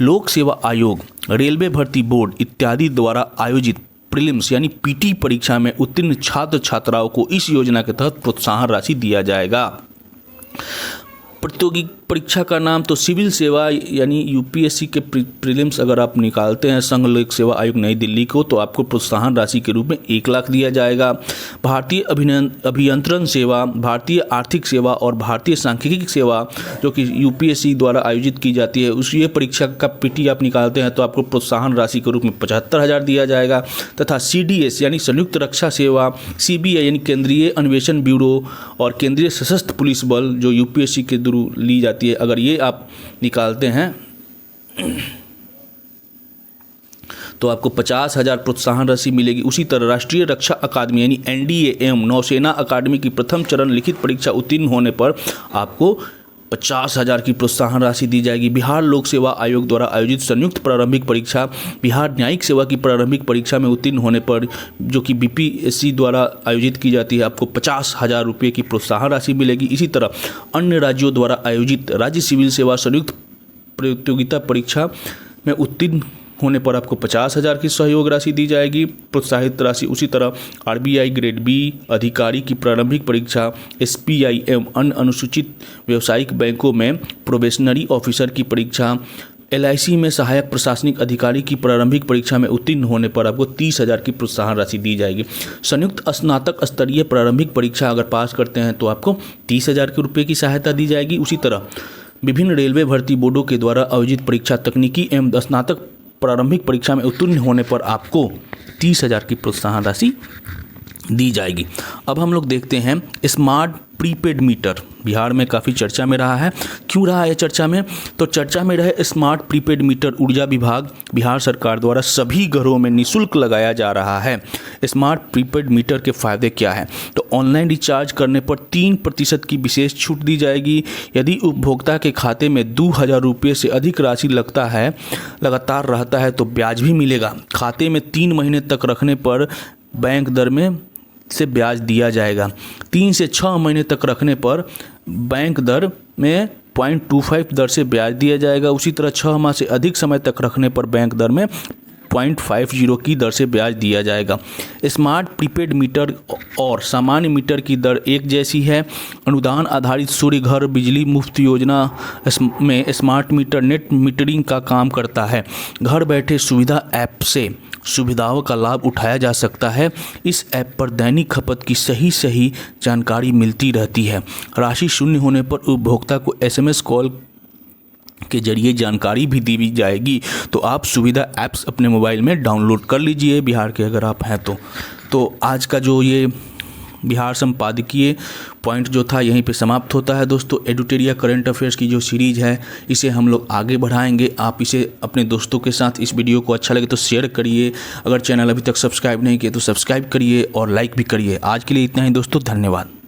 Speaker 1: लोक सेवा आयोग, रेलवे भर्ती बोर्ड इत्यादि द्वारा आयोजित प्रीलिम्स यानी PT परीक्षा में उत्तीर्ण छात्र छात्राओं को इस योजना के तहत प्रोत्साहन राशि दिया जाएगा। प्रतियोगी परीक्षा का नाम तो सिविल सेवा यानी UPSC के प्रीलिम्स अगर आप निकालते हैं संघ लोक सेवा आयोग नई दिल्ली को, तो आपको प्रोत्साहन राशि के रूप में 1 लाख दिया जाएगा। भारतीय अभियंत्रण सेवा, भारतीय आर्थिक सेवा और भारतीय सांख्यिकी सेवा जो कि UPSC द्वारा आयोजित की जाती है, उस ये परीक्षा का PT आप निकालते हैं तो आपको प्रोत्साहन राशि के रूप में 75,000 दिया जाएगा। तथा CDS यानी संयुक्त रक्षा सेवा, CBI यानी केंद्रीय अन्वेषण ब्यूरो और केंद्रीय सशस्त्र पुलिस बल जो UPSC के थ्रू ली जाती है, अगर ये आप निकालते हैं तो आपको 50,000 प्रोत्साहन राशि मिलेगी। उसी तरह राष्ट्रीय रक्षा अकादमी यानी NDA एवं नौसेना अकादमी की प्रथम चरण लिखित परीक्षा उत्तीर्ण होने पर आपको 50,000 की प्रोत्साहन राशि दी जाएगी। बिहार लोक सेवा आयोग द्वारा आयोजित संयुक्त प्रारंभिक परीक्षा, बिहार न्यायिक सेवा की प्रारंभिक परीक्षा में उत्तीर्ण होने पर जो कि BPSC द्वारा आयोजित की जाती है, आपको 50,000 रुपये की प्रोत्साहन राशि मिलेगी। इसी तरह अन्य राज्यों द्वारा आयोजित राज्य सिविल सेवा संयुक्त प्रतियोगिता परीक्षा में उत्तीर्ण होने पर आपको 50,000 की सहयोग राशि दी जाएगी, प्रोत्साहित राशि। उसी तरह RBI ग्रेड B अधिकारी की प्रारंभिक परीक्षा, SPI एवं अन्य अनुसूचित व्यावसायिक बैंकों में प्रोबेशनरी ऑफिसर की परीक्षा, LIC में सहायक प्रशासनिक अधिकारी की प्रारंभिक परीक्षा में उत्तीर्ण होने पर आपको 30,000 की प्रोत्साहन राशि दी जाएगी। संयुक्त स्नातक स्तरीय प्रारंभिक परीक्षा अगर पास करते हैं तो आपको 30,000 रुपये की सहायता दी जाएगी। उसी तरह विभिन्न रेलवे भर्ती बोर्डों के द्वारा आयोजित परीक्षा, तकनीकी एवं स्नातक प्रारंभिक परीक्षा में उत्तीर्ण होने पर आपको 30,000 की प्रोत्साहन राशि दी जाएगी। अब हम लोग देखते हैं स्मार्ट प्रीपेड मीटर, बिहार में काफ़ी चर्चा में रहा है। क्यों रहा है चर्चा में? तो चर्चा में रहे स्मार्ट प्रीपेड मीटर ऊर्जा विभाग बिहार सरकार द्वारा सभी घरों में निःशुल्क लगाया जा रहा है। स्मार्ट प्रीपेड मीटर के फ़ायदे क्या हैं? तो ऑनलाइन रिचार्ज करने पर 3% की विशेष छूट दी जाएगी। यदि उपभोक्ता के खाते में 2,000 रुपये से अधिक राशि लगातार रहता है तो ब्याज भी मिलेगा। खाते में 3 महीने तक रखने पर बैंक दर में से ब्याज दिया जाएगा। 3 से 6 महीने तक रखने पर बैंक दर में 0.25 दर से ब्याज दिया जाएगा। उसी तरह 6 माह से अधिक समय तक रखने पर बैंक दर में 0.50 की दर से ब्याज दिया जाएगा। स्मार्ट प्रीपेड मीटर और सामान्य मीटर की दर एक जैसी है। अनुदान आधारित सूर्य घर बिजली मुफ्त योजना में स्मार्ट मीटर नेट मीटरिंग का काम करता है। घर बैठे सुविधा ऐप से सुविधाओं का लाभ उठाया जा सकता है। इस ऐप पर दैनिक खपत की सही जानकारी मिलती रहती है। राशि शून्य होने पर उपभोक्ता को SMS कॉल के जरिए जानकारी भी दी जाएगी। तो आप सुविधा ऐप्स अपने मोबाइल में डाउनलोड कर लीजिए, बिहार के अगर आप हैं तो आज का जो ये बिहार संपादकीय पॉइंट जो था यहीं पे समाप्त होता है। दोस्तों, एडुटेरिया करंट अफेयर्स की जो सीरीज़ है इसे हम लोग आगे बढ़ाएंगे। आप इसे अपने दोस्तों के साथ, इस वीडियो को अच्छा लगे तो शेयर करिए। अगर चैनल अभी तक सब्सक्राइब नहीं किए तो सब्सक्राइब करिए और लाइक भी करिए। आज के लिए इतना ही दोस्तों, धन्यवाद।